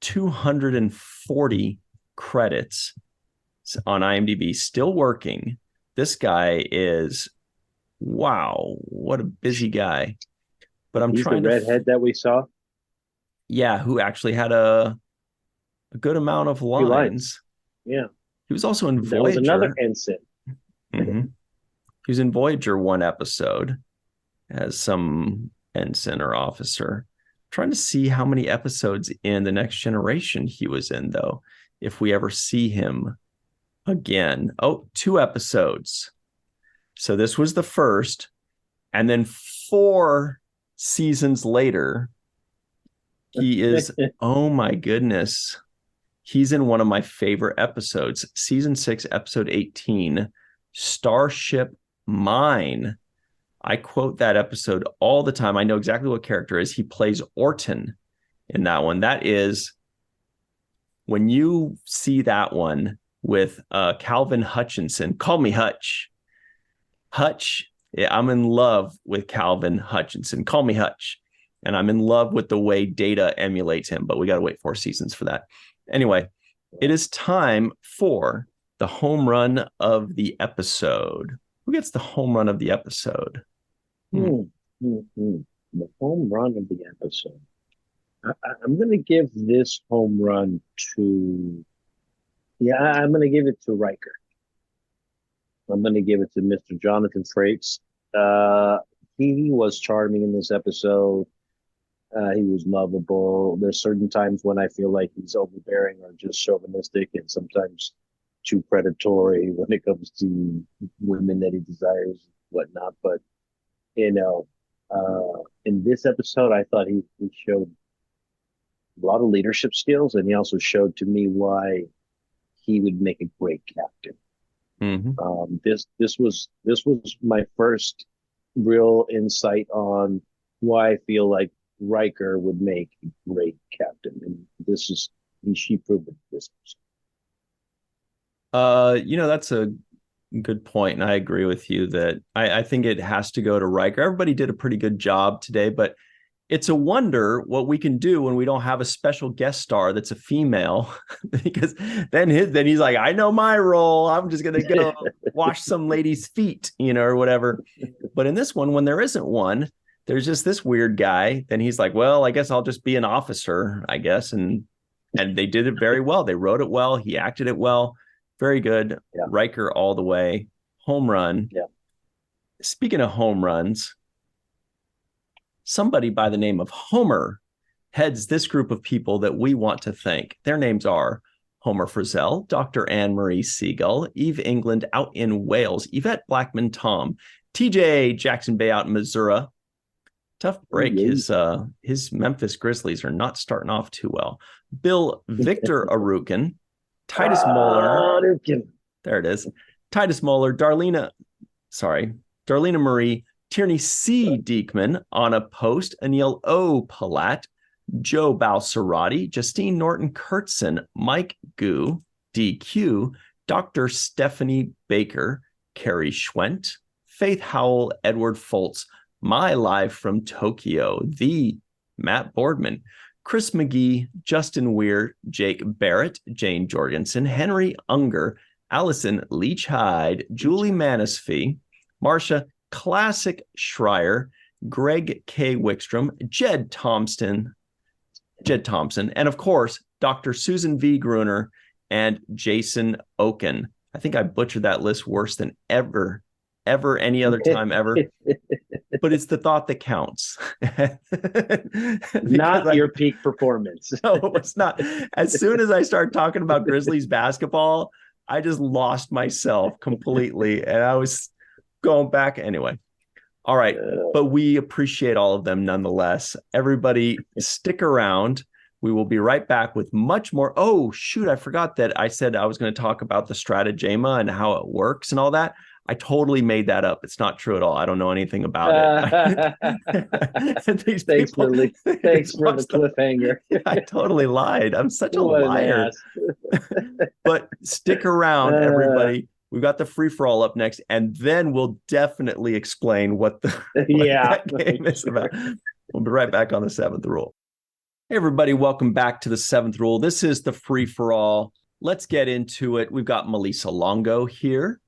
240 credits on IMDb, still working. This guy is, wow, what a busy guy. But I'm trying the redhead that we saw. Yeah, who actually had a good amount of lines. Yeah. He was also in Voyager. There was another ensign. Mm-hmm. He was in Voyager one episode as some ensign or officer. I'm trying to see how many episodes in The Next Generation he was in, though, if we ever see him again. Oh, 2 episodes. So this was the first. And then 4 seasons later, he is, oh my goodness, he's in one of my favorite episodes, season 6, episode 18, Starship Mine. I quote that episode all the time. I know exactly what character is. He plays Orton in that one. That is, when you see that one with Calvin Hutchinson, call me Hutch. Hutch, yeah, I'm in love with Calvin Hutchinson. Call me Hutch. And I'm in love with the way Data emulates him, but we got to wait 4 seasons for that. Anyway, it is time for the home run of the episode. Who gets the home run of the episode? The home run of the episode. I'm going to give this home run to, I'm going to give it to Riker. I'm going to give it to Mr. Jonathan Frakes. He was charming in this episode. He was lovable. There's certain times when I feel like he's overbearing or just chauvinistic, and sometimes too predatory when it comes to women that he desires, whatnot. But in this episode, I thought he showed a lot of leadership skills, and he also showed to me why he would make a great captain. Mm-hmm. This was my first real insight on why I feel like Riker would make a great captain, and she proved it this episode. That's a good point, and I agree with you that I think it has to go to Riker. Everybody did a pretty good job today, but it's a wonder what we can do when we don't have a special guest star that's a female, because then he's like, I know my role. I'm just going to go wash some lady's feet, or whatever. But in this one, when there isn't one, there's just this weird guy. Then he's like, well, I guess I'll just be an officer, I guess. And they did it very well. They wrote it well. He acted it well. Very good. Yeah. Riker all the way. Home run. Yeah. Speaking of home runs, somebody by the name of Homer heads this group of people that we want to thank. Their names are Homer Frizzell, Dr. Marie Segal, Eve England out in Wales, Yvette Blackmon-Tom, TJ Jackson-Bey out in Missouri. Tough break. His Memphis Grizzlies are not starting off too well. Bill Victor Arucan, Titus Mohler. There it is. Titus Mohler, Darlena Marie, Tierney C. Dieckmann, Anna Post, Anil O. Polat, Joe Balsarotti, Justine Norton-Kertson, Mike Gu, Dequeue, Dr. Stephanie Baker, Carrie Schwent, Faith Howell, Edward Foltz, My Live from Tokyo, the Matt Boardman, Chris McGee, Justin Weir, Jake Barrett, Jane Jorgensen, Henry Unger, Allyson Leach-Heid, Julie Manisfee, Marcia Classic Schreier, Greg K. Wickstrom, Jed Thompson, and of course, Dr. Susan V. Gruner and Jason Okun. I think I butchered that list worse than ever any other time ever. But it's the thought that counts. Not your peak performance. No, it's not. As soon as I start talking about Grizzlies basketball, I just lost myself completely. And I was going back anyway. All right. But we appreciate all of them nonetheless. Everybody stick around. We will be right back with much more. Oh, shoot. I forgot that I said I was going to talk about the stratagema and how it works and all that. I totally made that up. It's not true at all. I don't know anything about it. Thanks for the cliffhanger. I totally lied. I'm such a liar. But stick around, everybody. We've got the free-for-all up next, and then we'll definitely explain what that game is about. We'll be right back on the 7th Rule. Hey, everybody. Welcome back to the 7th Rule. This is the free-for-all. Let's get into it. We've got Melissa Longo here.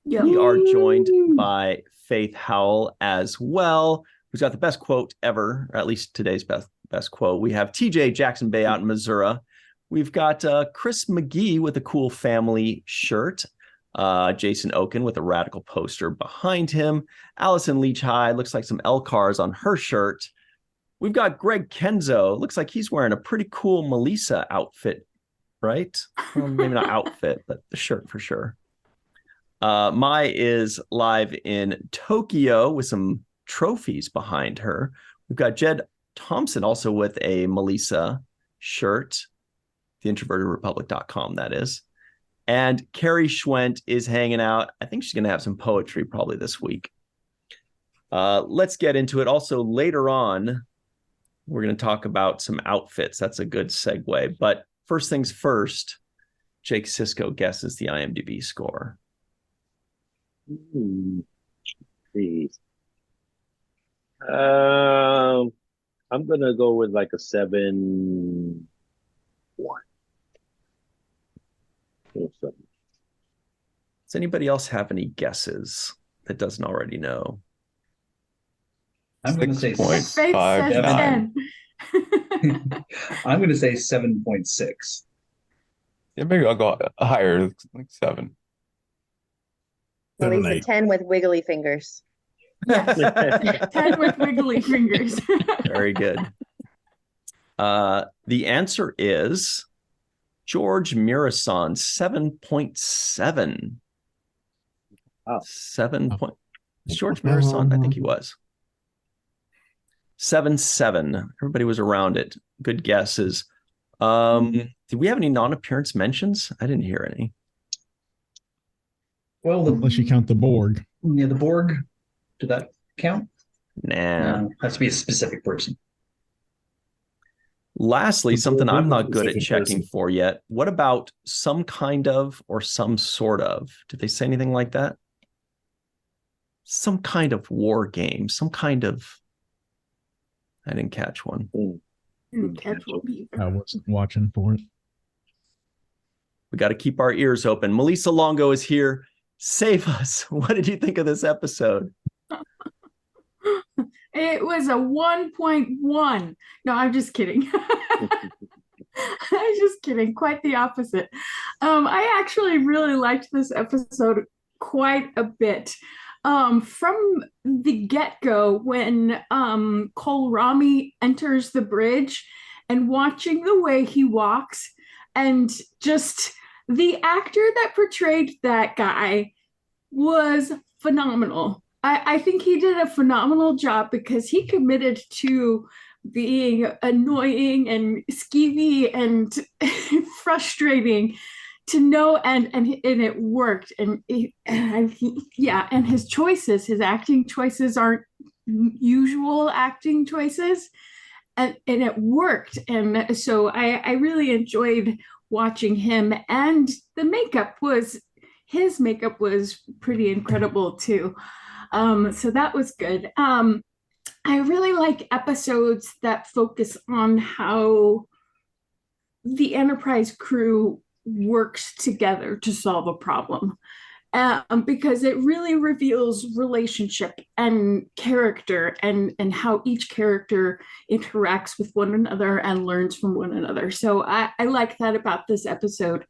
Yeah. We are joined by Faith Howell as well, who's got the best quote ever, or at least today's best quote. We have TJ Jackson-Bey out in Missouri. We've got Chris McGee with a cool family shirt. Jason Okun with a radical poster behind him. Allyson Leach-Heid looks like some L-cars on her shirt. We've got Greg Kenzo. Looks like he's wearing a pretty cool Melissa outfit, right? Well, maybe not outfit, but the shirt for sure. Mai is live in Tokyo with some trophies behind her. We've got Jed Thompson also with a Melissa shirt, theintrovertedrepublic.com, that is. And Carrie Schwent is hanging out. I think she's going to have some poetry probably this week. Let's get into it. Also, later on, we're going to talk about some outfits. That's a good segue. But first things first, Jake Sisko guesses the IMDb score. Please. I'm going to go with like a 7-1. Does anybody else have any guesses that doesn't already know? I'm going to say 6.5. I'm going to say 7.6. Yeah, maybe I'll go higher, like 7. At least a 10 with wiggly fingers. Yes. 10 with wiggly fingers. Very good. The answer is George Mirasan, 7.7. Oh. 7 point. Is George Mirasan? I think he was. 7.7. Everybody was around it. Good guesses. Did we have any non-appearance mentions? I didn't hear any. Well, unless you count the Borg. Yeah, the Borg. Did that count? Nah. Has to be a specific person. Lastly, something I'm not good at checking for yet. What about some kind of or some sort of? Did they say anything like that? Some kind of war game, some kind of. I didn't catch one. I wasn't watching for it. We got to keep our ears open. Melissa Longo is here. Save us. What did you think of this episode? It was a 1.1. No, I'm just kidding. I'm just kidding. Quite the opposite. I actually really liked this episode quite a bit. From the get-go, when Cole Rami enters the bridge and watching the way he walks, and just the actor that portrayed that guy was phenomenal. I think he did a phenomenal job because he committed to being annoying and skeevy and frustrating to no end, and it worked. And and his choices, his acting choices aren't usual acting choices, and it worked. And so I really enjoyed watching him, and his makeup was pretty incredible too. So that was good. I really like episodes that focus on how the Enterprise crew works together to solve a problem, because it really reveals relationship and character, and how each character interacts with one another and learns from one another. So I like that about this episode.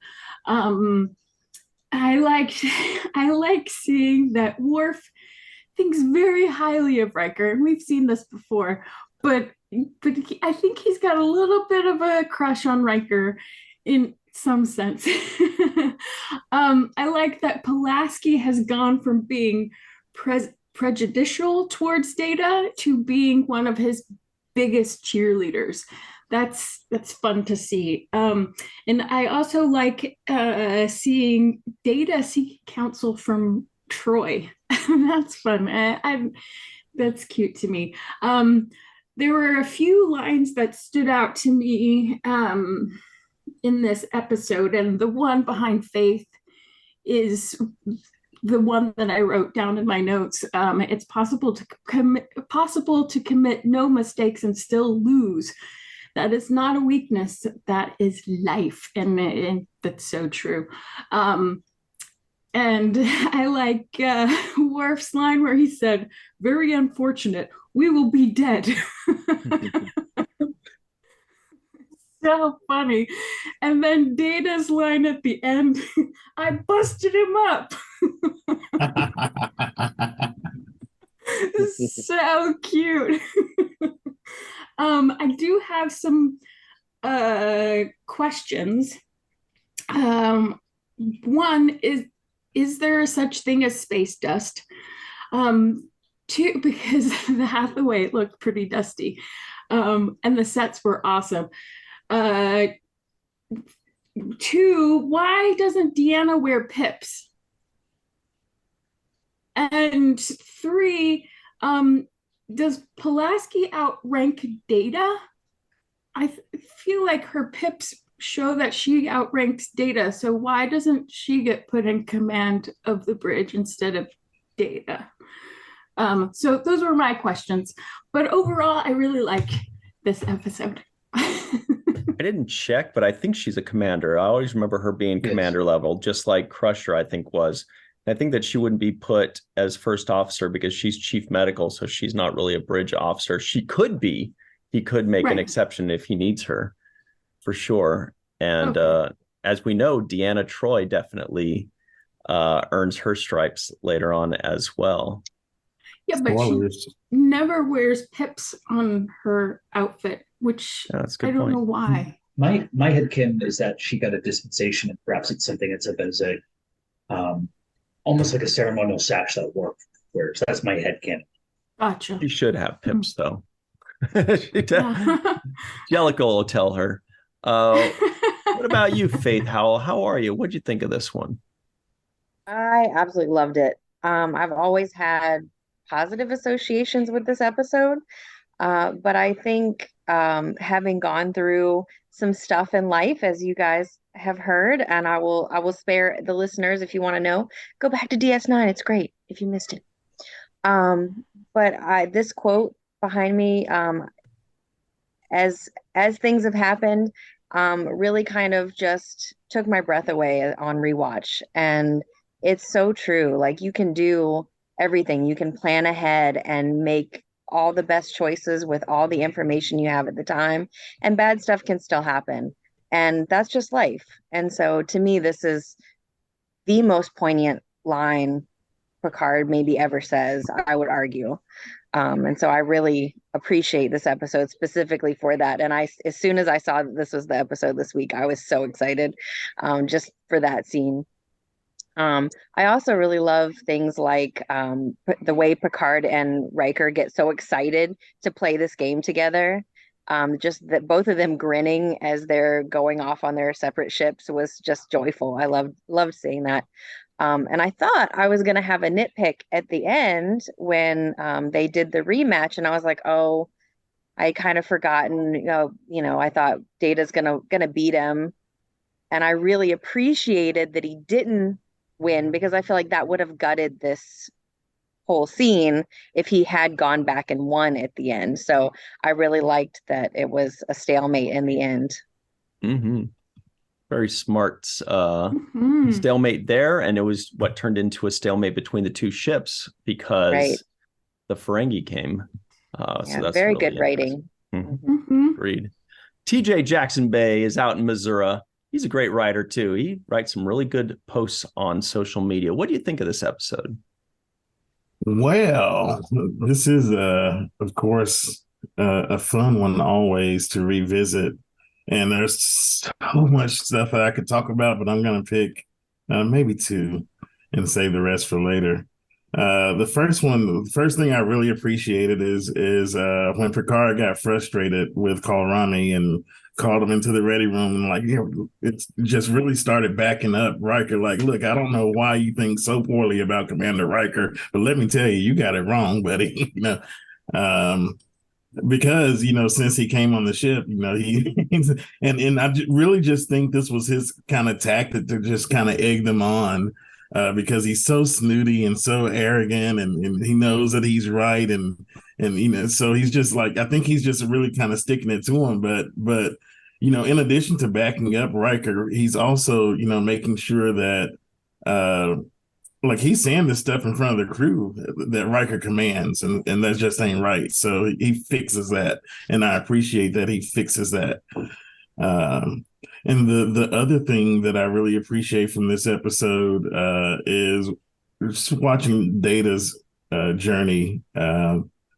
I like seeing that Worf thinks very highly of Riker, and we've seen this before, but I think he's got a little bit of a crush on Riker in some sense. I like that Pulaski has gone from being prejudicial towards Data to being one of his biggest cheerleaders. That's fun to see. And I also like seeing Data seek counsel from Troy. That's fun. That's cute to me. There were a few lines that stood out to me in this episode, and the one behind Faith is the one that I wrote down in my notes. It's possible to commit no mistakes and still lose. That is not a weakness. That is life, and that's so true. And I like Worf's line where he said, "Very unfortunate. We will be dead." So so funny. And then Data's line at the end, I busted him up. So cute. I do have some questions. One is there such thing as space dust? Two, because the Hathaway looked pretty dusty, and the sets were awesome. Two, why doesn't Deanna wear pips? And three, does Pulaski outrank Data? I feel like her pips show that she outranks Data, so why doesn't she get put in command of the bridge instead of Data? So those were my questions. But overall, I really like this episode. I didn't check, but I think she's a commander. I always remember her being commander level, just like Crusher, I think, was. I think that she wouldn't be put as first officer because she's chief medical, so she's not really a bridge officer. She could be. He could make an exception if he needs her, for sure. And as we know, Deanna Troi definitely earns her stripes later on as well. Yeah, but she never wears pips on her outfit, which I don't know why. My headcanon is that she got a dispensation, and perhaps it's something that's up as a almost like a ceremonial sash that Worf wears. That's my headcanon. Gotcha. She should have pips, though. Jellicle will tell her. What about you, Faith Howell? How are you? What'd you think of this one? I absolutely loved it. I've always had positive associations with this episode, but I think having gone through some stuff in life, as you guys have heard, and I will spare the listeners, if you want to know, go back to DS9. It's great if you missed it. But this quote behind me, as things have happened, really kind of just took my breath away on rewatch. And it's so true. Like, you can do everything. You can plan ahead and make all the best choices with all the information you have at the time, and bad stuff can still happen. And that's just life. And so to me, this is the most poignant line Picard maybe ever says, I would argue. And so I really appreciate this episode specifically for that. And as soon as I saw that this was the episode this week, I was so excited just for that scene. I also really love things like the way Picard and Riker get so excited to play this game together. Just that both of them grinning as they're going off on their separate ships was just joyful. I loved seeing that. And I thought I was going to have a nitpick at the end when they did the rematch, and I was like, oh, I kind of forgotten, I thought Data's gonna beat him. And I really appreciated that he didn't win, because I feel like that would have gutted this whole scene if he had gone back and won at the end. So I really liked that it was a stalemate in the end. Mm-hmm. Very smart stalemate there, and it was what turned into a stalemate between the two ships because the Ferengi came. So that's very really good writing. Agreed. TJ Jackson-Bey is out in Missouri. He's a great writer too. He writes some really good posts on social media. What do you think of this episode? Well, this is of course a fun one always to revisit. And there's so much stuff that I could talk about, but I'm going to pick maybe two and save the rest for later. The first thing I really appreciated is when Picard got frustrated with Kolrami and called him into the ready room, and it just really started backing up Riker. Like, look, I don't know why you think so poorly about Commander Riker, but let me tell you, you got it wrong, buddy. Because since he came on the ship, and I really just think this was his kind of tactic to just kind of egg them on, because he's so snooty and so arrogant, and he knows that he's right, and so he's just like, I think he's just really kind of sticking it to him, but in addition to backing up Riker, he's also making sure that he's saying this stuff in front of the crew that Riker commands, and that just ain't right. So he fixes that, and I appreciate that he fixes that. And the other thing that I really appreciate from this episode is just watching Data's journey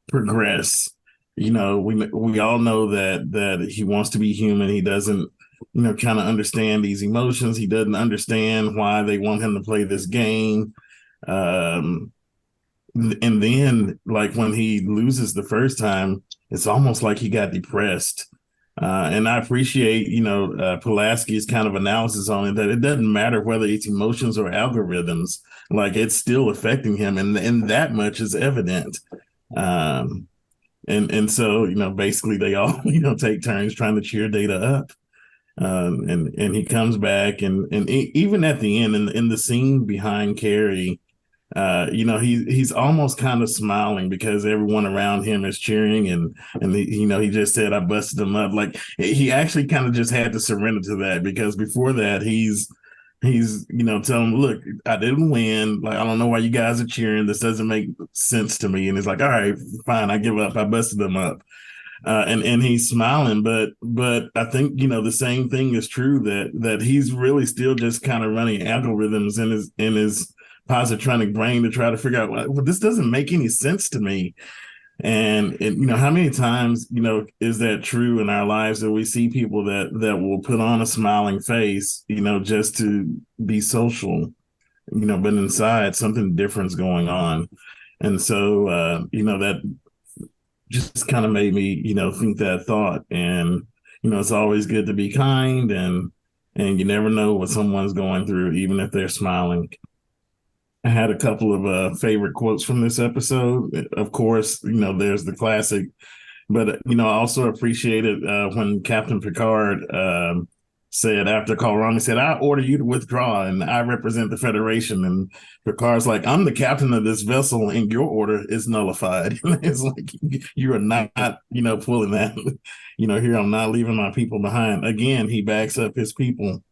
progress. We all know that he wants to be human. He doesn't, kind of understand these emotions. He doesn't understand why they want him to play this game. And then, like, when he loses the first time, it's almost like he got depressed. And I appreciate, Pulaski's kind of analysis on it, that it doesn't matter whether it's emotions or algorithms, like it's still affecting him. And that much is evident. And so, basically they all, take turns trying to cheer Data up. And he comes back and even at the end in the scene behind Carrie, he's almost kind of smiling because everyone around him is cheering and he just said, I busted him up. Like, he actually kind of just had to surrender to that, because before that he's telling him, look, I didn't win. Like, I don't know why you guys are cheering. This doesn't make sense to me. And it's like, all right, fine, I give up. I busted them up. And he's smiling, but I think, the same thing is true, that he's really still just kind of running algorithms in his positronic brain to try to figure out, well, this doesn't make any sense to me. And how many times, is that true in our lives, that we see people that will put on a smiling face, just to be social, but inside something different's going on. And so, that just kind of made me, think that thought. And, it's always good to be kind, and you never know what someone's going through, even if they're smiling. I had a couple of favorite quotes from this episode. Of course, there's the classic, but, I also appreciated when Captain Picard said, after Kolrami said, I order you to withdraw and I represent the Federation. And Picard's like, I'm the captain of this vessel and your order is nullified. It's like, you are not, pulling that, here, I'm not leaving my people behind. Again, he backs up his people.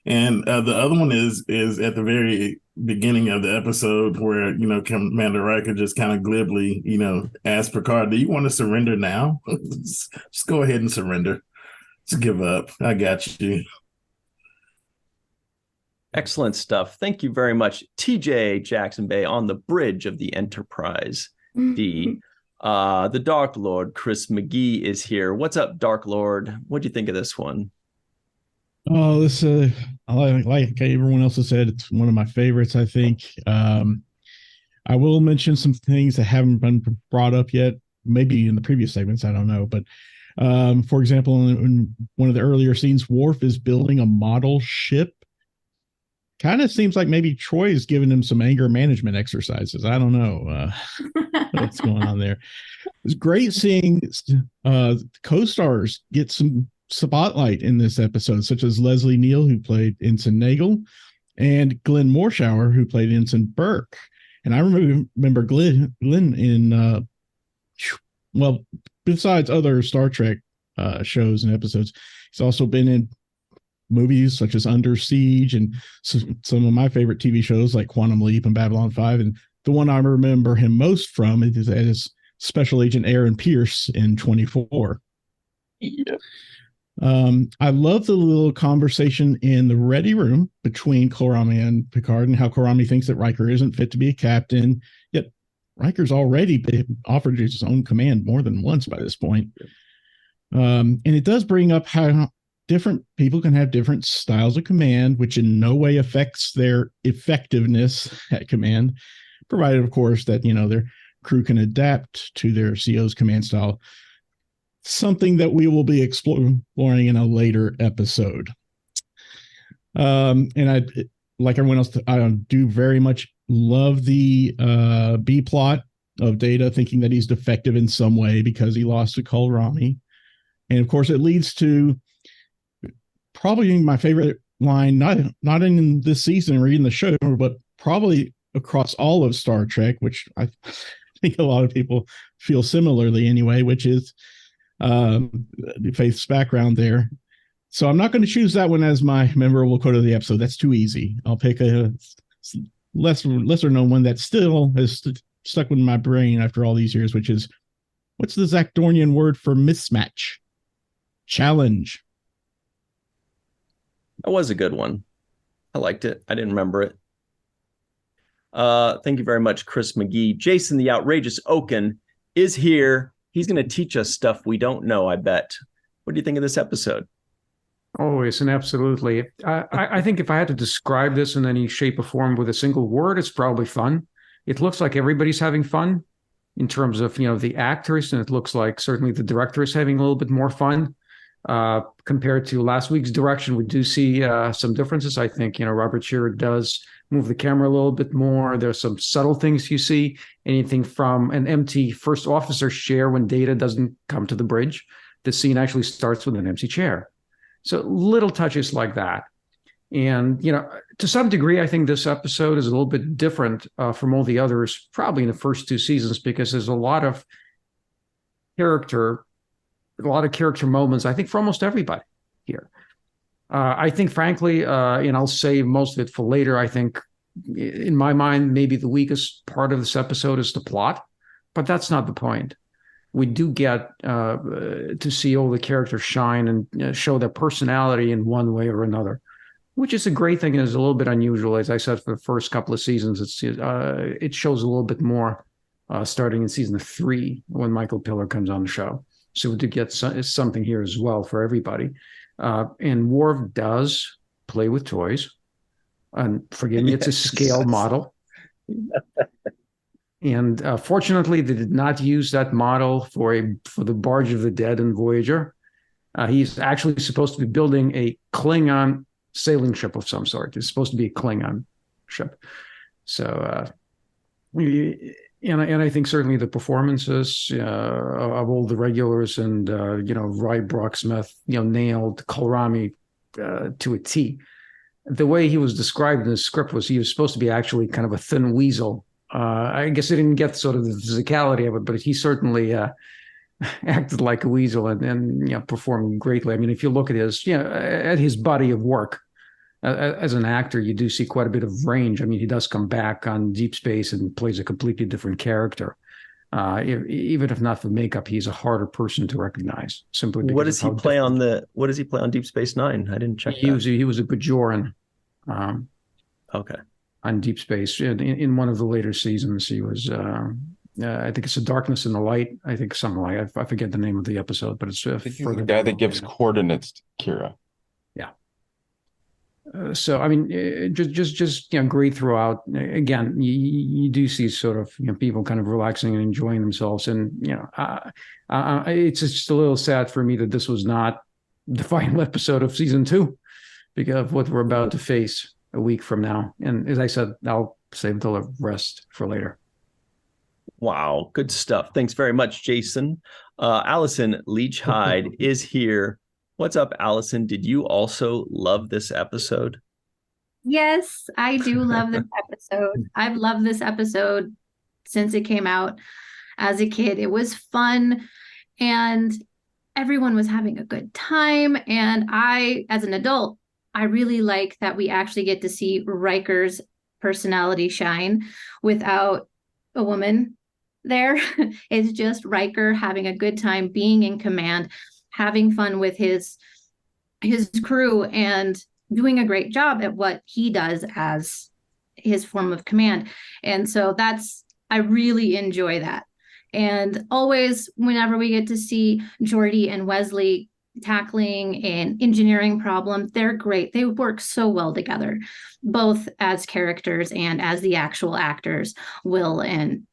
And the other one is at the very beginning of the episode where, Commander Riker just kind of glibly, asked Picard, do you want to surrender now? Just go ahead and surrender. Just give up. I got you. Excellent stuff. Thank you very much, TJ Jackson-Bey on the bridge of the Enterprise D. The Dark Lord, Chris McGee, is here. What's up, Dark Lord? What do you think of this one? Oh, this like everyone else has said, it's one of my favorites, I think. I will mention some things that haven't been brought up yet, maybe in the previous segments, I don't know. But for example, in one of the earlier scenes, Worf is building a model ship. Kind of seems like maybe Troy is giving him some anger management exercises. I don't know what's going on there. It's great seeing co-stars get some spotlight in this episode, such as Leslie Neal, who played Ensign Nagel, and Glenn Morshower, who played Ensign Burke. And I remember Glenn in, besides other Star Trek shows and episodes, he's also been in movies such as Under Siege and some of my favorite TV shows like Quantum Leap and Babylon 5. And the one I remember him most from is as Special Agent Aaron Pierce in 24. Yeah. I love the little conversation in the ready room between Kolrami and Picard, and how Kolrami thinks that Riker isn't fit to be a captain, yet Riker's already been offered his own command more than once by this point. And it does bring up how different people can have different styles of command, which in no way affects their effectiveness at command, provided, of course, that, their crew can adapt to their CO's command style. Something that we will be exploring in a later episode. And I, like everyone else, I do very much love the B plot of Data thinking that he's defective in some way because he lost to Kolrami. And of course, it leads to probably my favorite line, not in this season or in the show, but probably across all of Star Trek, which I think a lot of people feel similarly anyway, which is Faith's background there. So I'm not going to choose that one as my memorable quote of the episode. That's too easy. I'll pick a lesser known one that still has stuck with my brain after all these years, which is, what's the Zachdornian word for mismatch? Challenge. That was a good one. I liked it. I didn't remember it. Thank you very much, Chris McGee. Jason, the outrageous Okun, is here. He's going to teach us stuff we don't know, I bet. What do you think of this episode? Oh, yes, and absolutely. I think if I had to describe this in any shape or form with a single word, it's probably fun. It looks like everybody's having fun in terms of, the actors, and it looks like certainly the director is having a little bit more fun. Compared to last week's direction, we do see some differences. I think, Robert Shearer does move the camera a little bit more. There's some subtle things you see, anything from an empty first officer chair when Data doesn't come to the bridge. The scene actually starts with an empty chair. So little touches like that. And, to some degree, I think this episode is a little bit different from all the others, probably in the first two seasons, because there's a lot of character moments, I think, for almost everybody here. I think, frankly, and I'll save most of it for later, I think, in my mind, maybe the weakest part of this episode is the plot, but that's not the point. We do get to see all the characters shine and show their personality in one way or another, which is a great thing and is a little bit unusual. As I said, for the first couple of seasons, it shows a little bit more starting in season 3 when Michael Piller comes on the show. So we do get something here as well for everybody. And Worf does play with toys. And forgive me, it's a scale model. And fortunately, they did not use that model for the Barge of the Dead in Voyager. He's actually supposed to be building a Klingon sailing ship of some sort. It's supposed to be a Klingon ship. So, and I think certainly the performances of all the regulars and Ry Brocksmith, nailed Kolrami to a T. The way he was described in the script was he was supposed to be actually kind of a thin weasel. I guess I didn't get sort of the physicality of it, but he certainly acted like a weasel and performed greatly. I mean, if you look at his body of work as an actor, you do see quite a bit of range. I mean, he does come back on Deep Space and plays a completely different character. Even if not for makeup, he's a harder person to recognize. Simply because what does he play on Deep Space Nine? I didn't check. He was a Bajoran. Okay. On Deep Space, in one of the later seasons, he was. I think it's a Darkness in the Light. I think something like I forget the name of the episode, but it's he's the guy that gives coordinates to Kira. Yeah. So I mean, just great throughout. Again, you do see sort of people kind of relaxing and enjoying themselves, and it's just a little sad for me that this was not the final episode of season 2 because of what we're about to face a week from now. And as I said, I'll save the rest for later. Wow, good stuff. Thanks very much, Jason. Allyson Leach-Heid is here. What's up, Allyson? Did you also love this episode? Yes, I do love this episode. I've loved this episode since it came out as a kid. It was fun and everyone was having a good time. And I, as an adult, I really like that we actually get to see Riker's personality shine without a woman there. It's just Riker having a good time, being in command, having fun with his crew, and doing a great job at what he does as his form of command. And so I really enjoy that. And always, whenever we get to see Geordi and Wesley tackling an engineering problem, they're great. They work so well together, both as characters and as the actual actors. Will and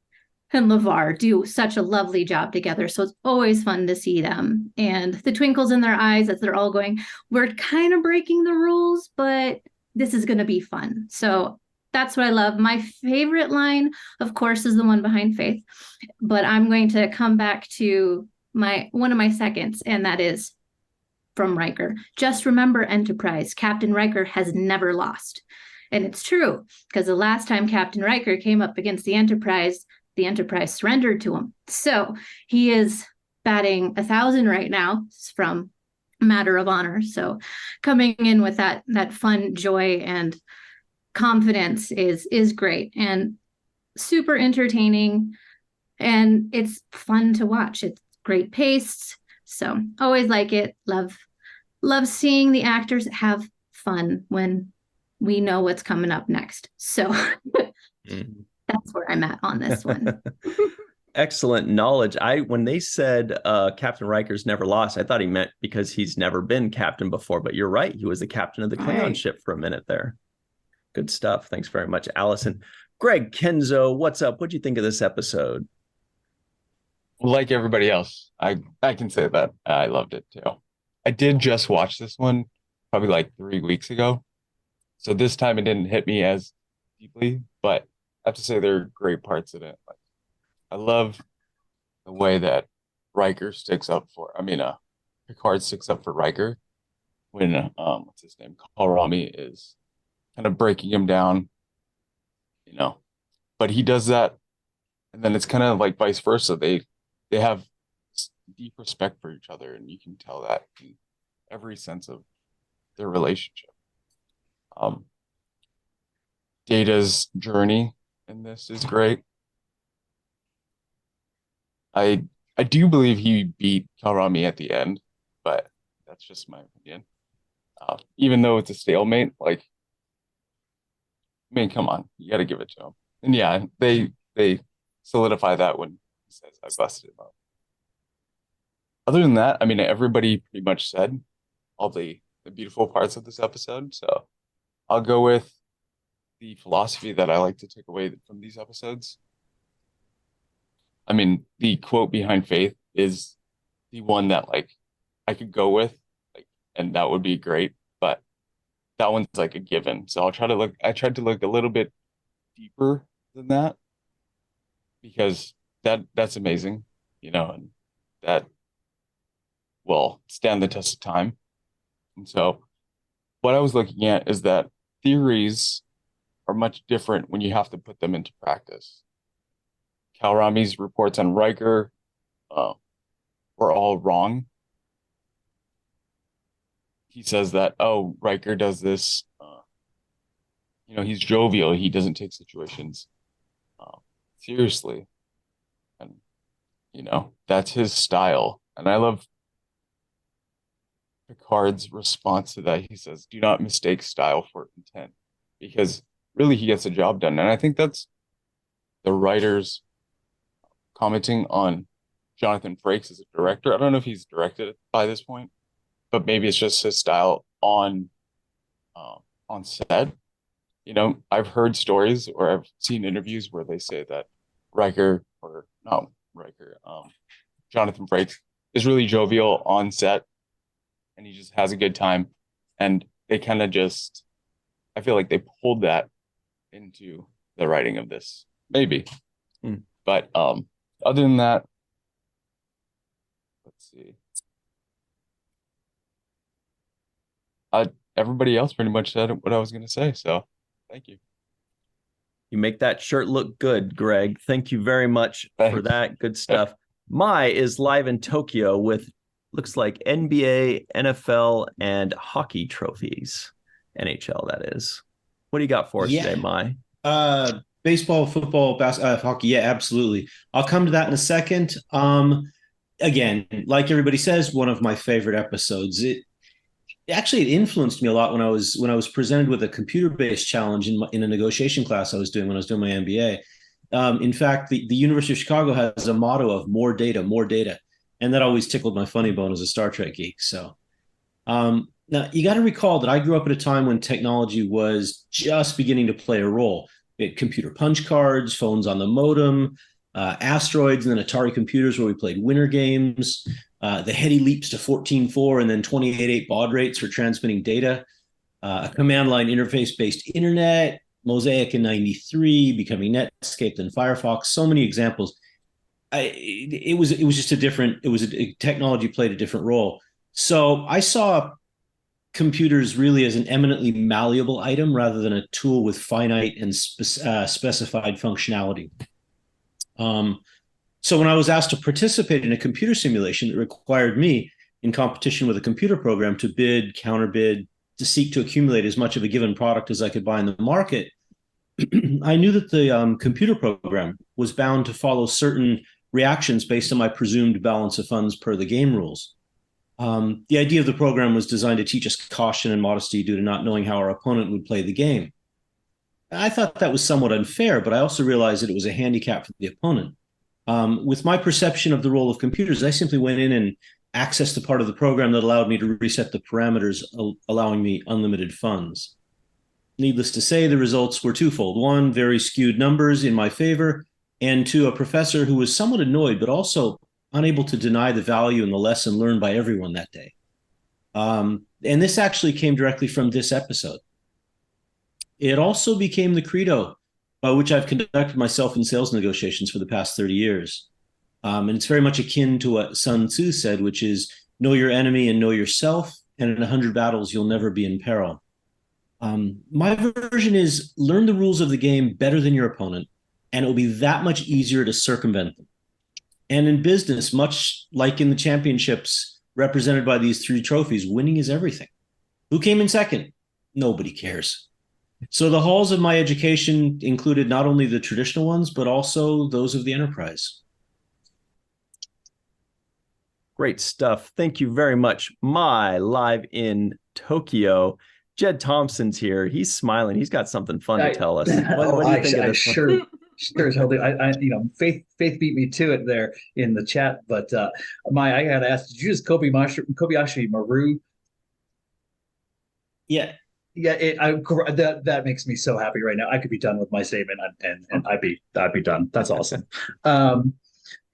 LeVar do such a lovely job together. So it's always fun to see them. And the twinkles in their eyes as they're all going, we're kind of breaking the rules, but this is going to be fun. So that's what I love. My favorite line, of course, is the one behind Faith. But I'm going to come back to one of my seconds, and that is from Riker. Just remember, Enterprise, Captain Riker has never lost. And it's true, because the last time Captain Riker came up against the Enterprise surrendered to him. So he is batting 1,000 right now from Matter of Honor. So coming in with that fun joy and confidence is great and super entertaining. And it's fun to watch. It's great pace. So always like it. Love seeing the actors have fun when we know what's coming up next. So that's where I'm at on this one. Excellent knowledge. When they said Captain Riker's never lost, I thought he meant because he's never been captain before, but you're right. He was the captain of the Klingon ship for a minute there. Good stuff. Thanks very much, Allyson. Greg, Kenzo, what's up? What'd you think of this episode? Like everybody else, I can say that I loved it too. I did just watch this one probably like 3 weeks ago. So this time it didn't hit me as deeply, but I have to say there are great parts in it. Like, I love the way that Picard sticks up for Riker when what's his name? Karami is kind of breaking him down, but he does that, and then it's kind of like vice versa. They have deep respect for each other, and you can tell that in every sense of their relationship. Data's journey in this is great. I do believe he beat Karami at the end, but that's just my opinion. Even though it's a stalemate, like, I mean, come on, you got to give it to him. And yeah, they solidify that when he says, "I busted him up." Other than that, I mean, everybody pretty much said all the beautiful parts of this episode. So I'll go with the philosophy that I like to take away from these episodes. I mean, the quote behind Faith is the one that like I could go with, like, and that would be great, but that one's like a given. So I tried to look a little bit deeper than that, because that's amazing, and that will stand the test of time. And so what I was looking at is that theories are much different when you have to put them into practice. Karami's reports on Riker were all wrong. He says that, Riker does this, he's jovial. He doesn't take situations seriously. And, that's his style. And I love Picard's response to that. He says, "Do not mistake style for intent," because really he gets the job done. And I think that's the writers commenting on Jonathan Frakes as a director. I don't know if he's directed it by this point, but maybe it's just his style on set. I've heard stories or I've seen interviews where they say that Jonathan Frakes is really jovial on set, and he just has a good time. And they kind of I feel like they pulled that into the writing of this, maybe. But other than that, let's see. Everybody else pretty much said what I was going to say, so thank you. You make that shirt look good, Greg. Thank you very much for that. Good stuff. Mai is live in Tokyo with, looks like, NBA, NFL, and hockey trophies. NHL, that is. What do you got for us today, Mai? Baseball, football, hockey. Yeah, absolutely. I'll come to that in a second. Again, like everybody says, one of my favorite episodes. It influenced me a lot when I was presented with a computer-based challenge in a negotiation class I was doing when I was doing my MBA. In fact, the University of Chicago has a motto of more data, and that always tickled my funny bone as a Star Trek geek. So now you got to recall that I grew up at a time when technology was just beginning to play a role. We had computer punch cards, phones on the modem, asteroids, and then Atari computers where we played winter games, the heady leaps to 14.4 and then 28.8 baud rates for transmitting data, a command line interface-based internet, Mosaic in 93, becoming Netscape, then Firefox, so many examples. Technology played a different role. So I saw computers really as an eminently malleable item rather than a tool with finite and specified functionality. So when I was asked to participate in a computer simulation that required me, in competition with a computer program, to bid, counterbid, to seek to accumulate as much of a given product as I could buy in the market, I knew that the computer program was bound to follow certain reactions based on my presumed balance of funds per the game rules. The idea of the program was designed to teach us caution and modesty due to not knowing how our opponent would play the game. I thought that was somewhat unfair, but I also realized that it was a handicap for the opponent. With my perception of the role of computers, I simply went in and accessed the part of the program that allowed me to reset the parameters, allowing me unlimited funds. Needless to say, the results were twofold. One, very skewed numbers in my favor, and two, a professor who was somewhat annoyed, but also unable to deny the value and the lesson learned by everyone that day. And this actually came directly from this episode. It also became the credo by which I've conducted myself in sales negotiations for the past 30 years. And it's very much akin to what Sun Tzu said, which is know your enemy and know yourself, and in 100 battles, you'll never be in peril. My version is learn the rules of the game better than your opponent, and it will be that much easier to circumvent them. And in business, much like in the championships represented by these 3 trophies, winning is everything. Who came in second? Nobody cares. So the halls of my education included not only the traditional ones, but also those of the enterprise. Great stuff. Thank you very much. Live in Tokyo. Jed Thompson's here. He's smiling. He's got something fun to tell us. What do you think of this one? Sure as hell do. Faith beat me to it there in the chat, but I gotta ask, did you use Kobayashi Maru? Yeah. Yeah, that makes me so happy right now. I could be done with my statement and I'd be done. That's awesome.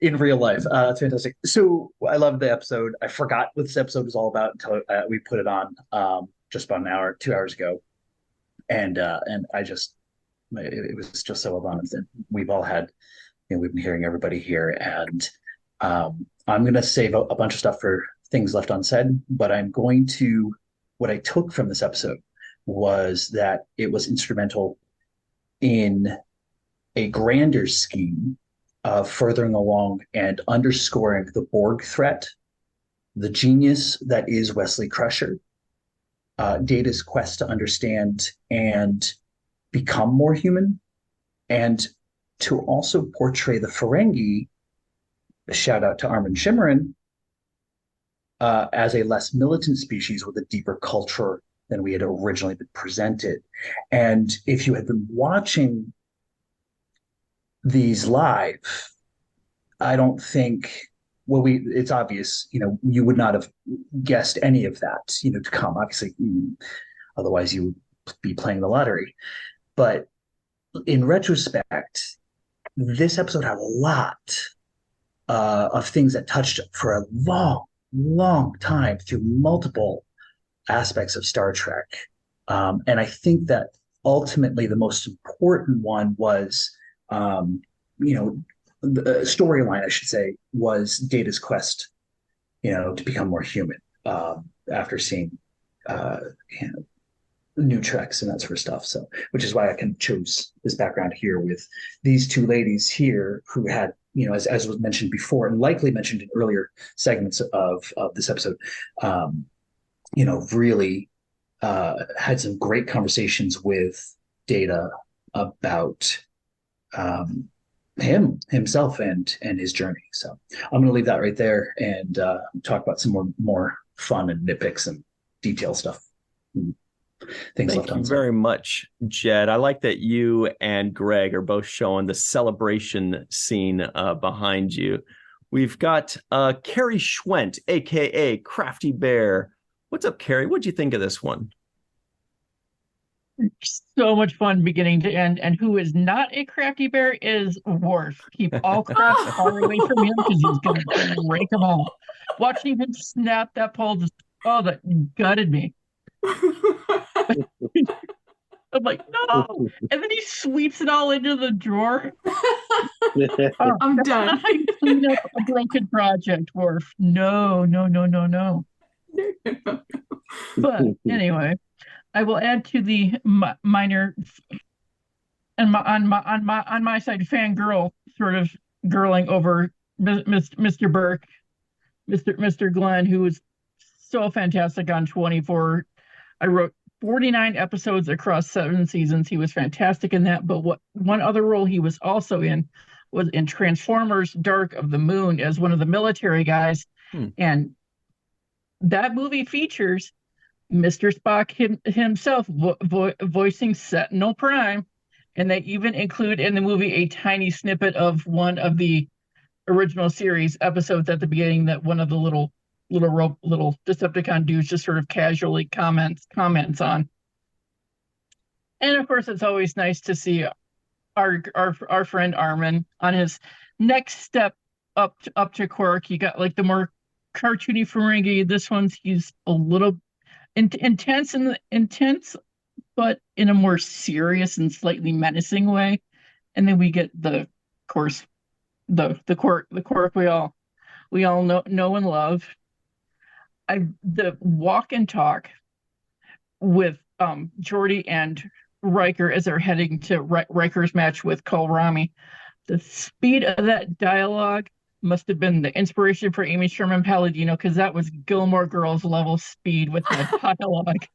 In real life, it's fantastic. So I loved the episode. I forgot what this episode was all about until we put it on just about 2 hours ago, and I just it was just so well done. And we've all had, we've been hearing everybody here, and I'm going to save a bunch of stuff for things left unsaid, but what I took from this episode was that it was instrumental in a grander scheme of furthering along and underscoring the Borg threat, the genius that is Wesley Crusher, Data's quest to understand and become more human, and to also portray the Ferengi, shout out to Armin Shimmerin, as a less militant species with a deeper culture than we had originally been presented. And if you had been watching these live, I don't think, it's obvious, you would not have guessed any of that, to come, obviously, otherwise you would be playing the lottery. But in retrospect, this episode had a lot of things that touched for a long time through multiple aspects of Star Trek. And I think that ultimately the most important one was, the storyline, I should say, was Data's quest, to become more human after seeing, new Treks and that sort of stuff. So, which is why I chose this background here with these 2 ladies here who had, as was mentioned before and likely mentioned in earlier segments of this episode, really had some great conversations with Data about himself and his journey. So I'm going to leave that right there and talk about some more fun and nitpicks and detail stuff. Thank you very much, Jed. I like that you and Greg are both showing the celebration scene behind you. We've got Carrie Schwent, aka Crafty Bear. What's up, Carrie? What'd you think of this one? So much fun beginning to end. And who is not a crafty bear is Worf. Keep all crafts far away from him because he's going to break them all. Watching him snap that pole, that gutted me. I'm like, no. And then he sweeps it all into the drawer. I'm done. I clean up a broken project, Worf. No. But anyway, I will add to the minor and on my side fangirl sort of girling over Mr. Burke, Mr. Glenn, who was so fantastic on 24. I wrote 49 episodes across 7 seasons. He was fantastic in that. But one other role he was also in was in Transformers: Dark of the Moon as one of the military guys. And that movie features Mr. Spock himself voicing Sentinel Prime, and they even include in the movie a tiny snippet of one of the original series episodes at the beginning that one of the little Decepticon dudes just sort of casually comments on. And of course, it's always nice to see our friend Armin on his next step up to Quark. You got like the more cartoony Ferengi. This one's he's a little intense, but in a more serious and slightly menacing way. And then we get the Quark we all know and love. The walk and talk with Geordi and Riker as they're heading to Riker's match with Kohlrami. The speed of that dialogue must have been the inspiration for Amy Sherman Palladino, because that was Gilmore Girls level speed with that dialogue.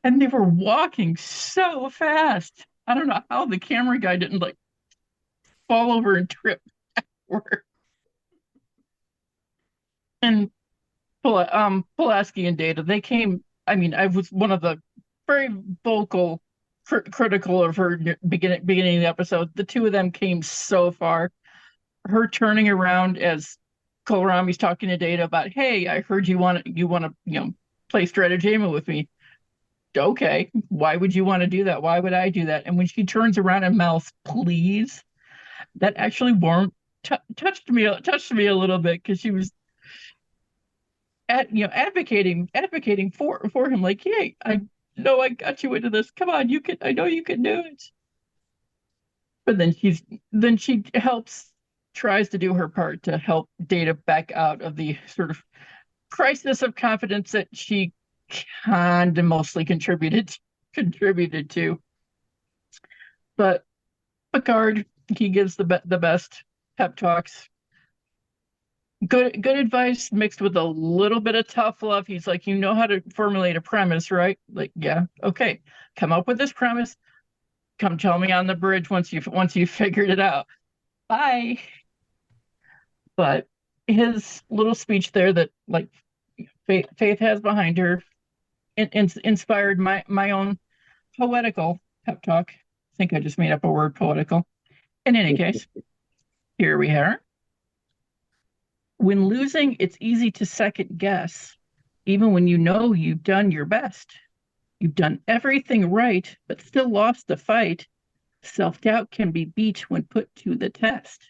And they were walking so fast. I don't know how the camera guy didn't like fall over and trip backward. And Pulaski and Data, they came. I mean, I was one of the very vocal critical of her beginning of the episode. The two of them came so far. Her turning around as Kohlrami's talking to Data about, hey, I heard you want to play Stratagema with me. Okay, why would you want to do that? Why would I do that? And when she turns around and mouths, please, that actually touched me a little bit, because she was advocating for him, like, hey, I know I got you into this. Come on, I know you can do it. But then she tries to do her part to help Data back out of the sort of crisis of confidence that she kind of mostly contributed to. But Picard, he gives the best pep talks. Good advice mixed with a little bit of tough love. He's like, you know how to formulate a premise, right? Like, yeah, okay. Come up with this premise. Come tell me on the bridge once you figured it out. Bye. But his little speech there that like Faith has behind her inspired my own poetical pep talk. I think I just made up a word, poetical. In any case, here we are. When losing, it's easy to second guess, even when you know you've done your best. You've done everything right, but still lost the fight. Self-doubt can be beat when put to the test.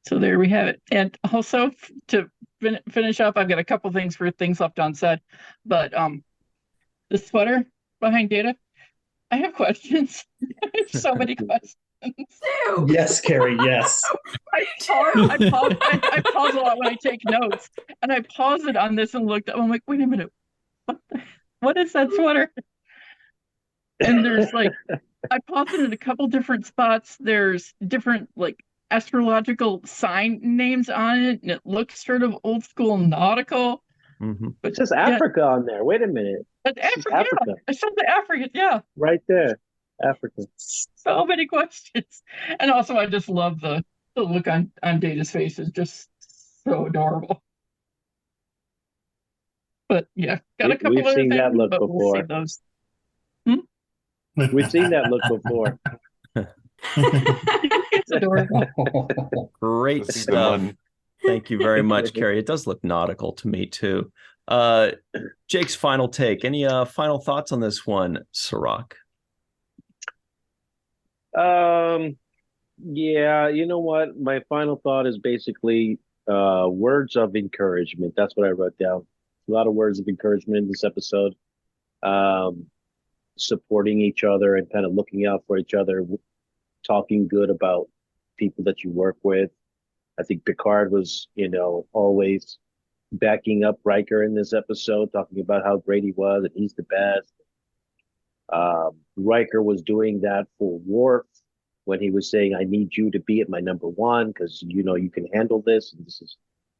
So there we have it. And also, to finish up, I've got a couple things left unsaid. But the sweater behind Data, I have questions. I have so many questions. Yes, Carrie, yes. I pause a lot when I take notes. And I paused it on this and looked up. I'm like, wait a minute. What is that sweater? And there's like, I paused it in a couple different spots. There's different like astrological sign names on it, and it looks sort of old school nautical. Mm-hmm. But it says Africa on there. Wait a minute. Africa. Yeah. I said the Africa. Yeah. Right there. Africa. So many questions. And also I just love the look on Data's face is just so adorable. But yeah, got a couple We've other seen things, that look but before. we'll see those. We've seen that look before. It's adorable. Great This is the stuff. one. Thank you very much, Carrie. It does look nautical to me too. Jake's final take. Any final thoughts on this one, Cirroc? Yeah, you know what? My final thought is basically words of encouragement. That's what I wrote down. A lot of words of encouragement in this episode. Supporting each other and kind of looking out for each other, talking good about people that you work with. I think Picard was, always backing up Riker in this episode, talking about how great he was and he's the best. Riker was doing that for Worf when he was saying, I need you to be at my number one because you can handle this and this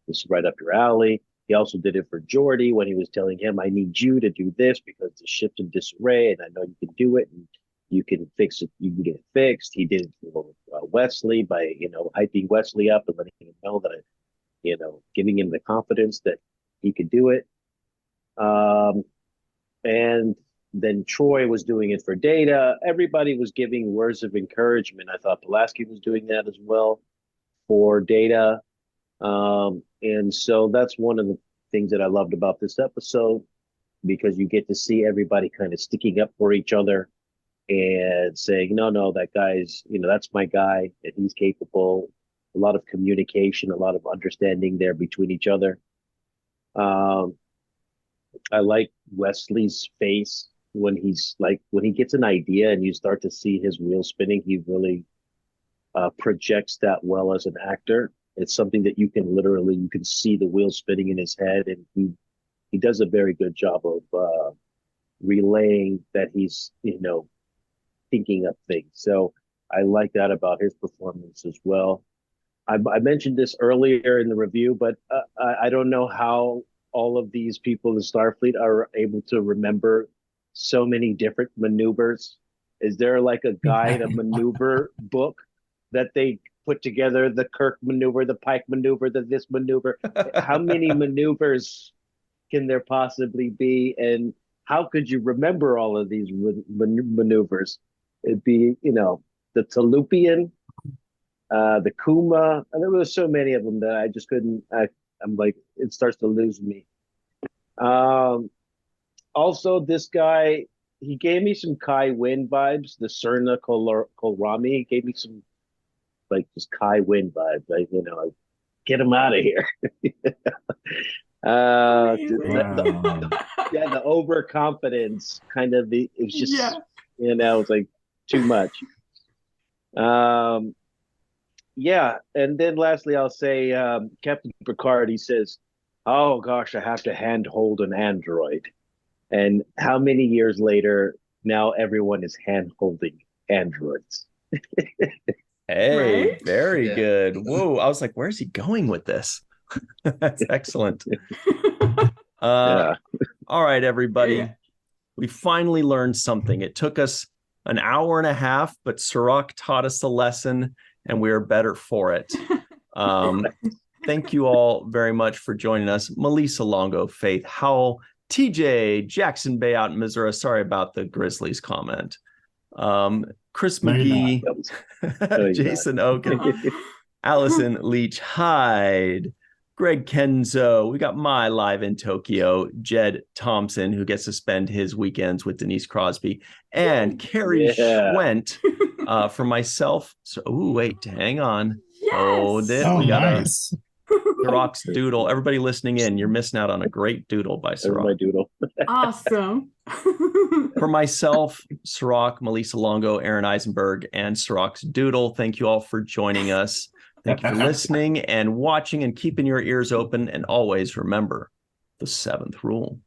is right up your alley. He also did it for Geordi when he was telling him, I need you to do this because the ship's in disarray and I know you can do it and you can fix it. You can get it fixed. He did it for Wesley by, hyping Wesley up and letting him know that giving him the confidence that he could do it. And then Troy was doing it for Data. Everybody was giving words of encouragement. I thought Pulaski was doing that as well for Data. And so that's one of the things that I loved about this episode, because you get to see everybody kind of sticking up for each other and saying, no, that guy's, that's my guy, and he's capable. A lot of communication, a lot of understanding there between each other. I like Wesley's face when when he gets an idea and you start to see his wheel spinning, he really projects that well as an actor. It's something that you can see the wheel spinning in his head, and he does a very good job of relaying that he's, thinking up things. So I like that about his performance as well. I mentioned this earlier in the review, but I don't know how all of these people in Starfleet are able to remember so many different maneuvers. Is there like a guide, a maneuver book that they put together? The Kirk maneuver, the Pike maneuver, this maneuver. How many maneuvers can there possibly be? And how could you remember all of these maneuvers? It'd be, the Talupian, the Kuma. And there were so many of them that I just couldn't. I'm like, it starts to lose me. Also, this guy, he gave me some Kai Wynn vibes. The Serna Kolrami gave me some, just Kai Wynn vibes. Get him out of here. The overconfidence kind of it was just, it was like too much. And then lastly, I'll say Captain Picard, he says, oh gosh, I have to handhold an android. And how many years later, now everyone is hand-holding androids. Hey, right? Very good. Whoa, I was like, where's he going with this? That's excellent. All right, everybody. Yeah. We finally learned something. It took us an hour and a half, but Cirroc taught us a lesson, and we are better for it. Thank you all very much for joining us. Melissa Longo, Faith Howell, TJ, Jackson-Bey out in Missouri. Sorry about the Grizzlies comment. Chris McGee, Jason Okun, Allyson Leach-Heid, Greg Kenzo. We got my live in Tokyo, Jed Thompson, who gets to spend his weekends with Denise Crosby, and Carrie Schwent for myself. So, wait, hang on. Yes. We got nice. Cirroc's doodle. Everybody listening in, you're missing out on a great doodle by Cirroc. My doodle. Awesome. For myself, Cirroc, Melissa Longo, Aaron Eisenberg, and Cirroc's doodle, thank you all for joining us. Thank you for listening and watching and keeping your ears open. And always remember the 7th rule.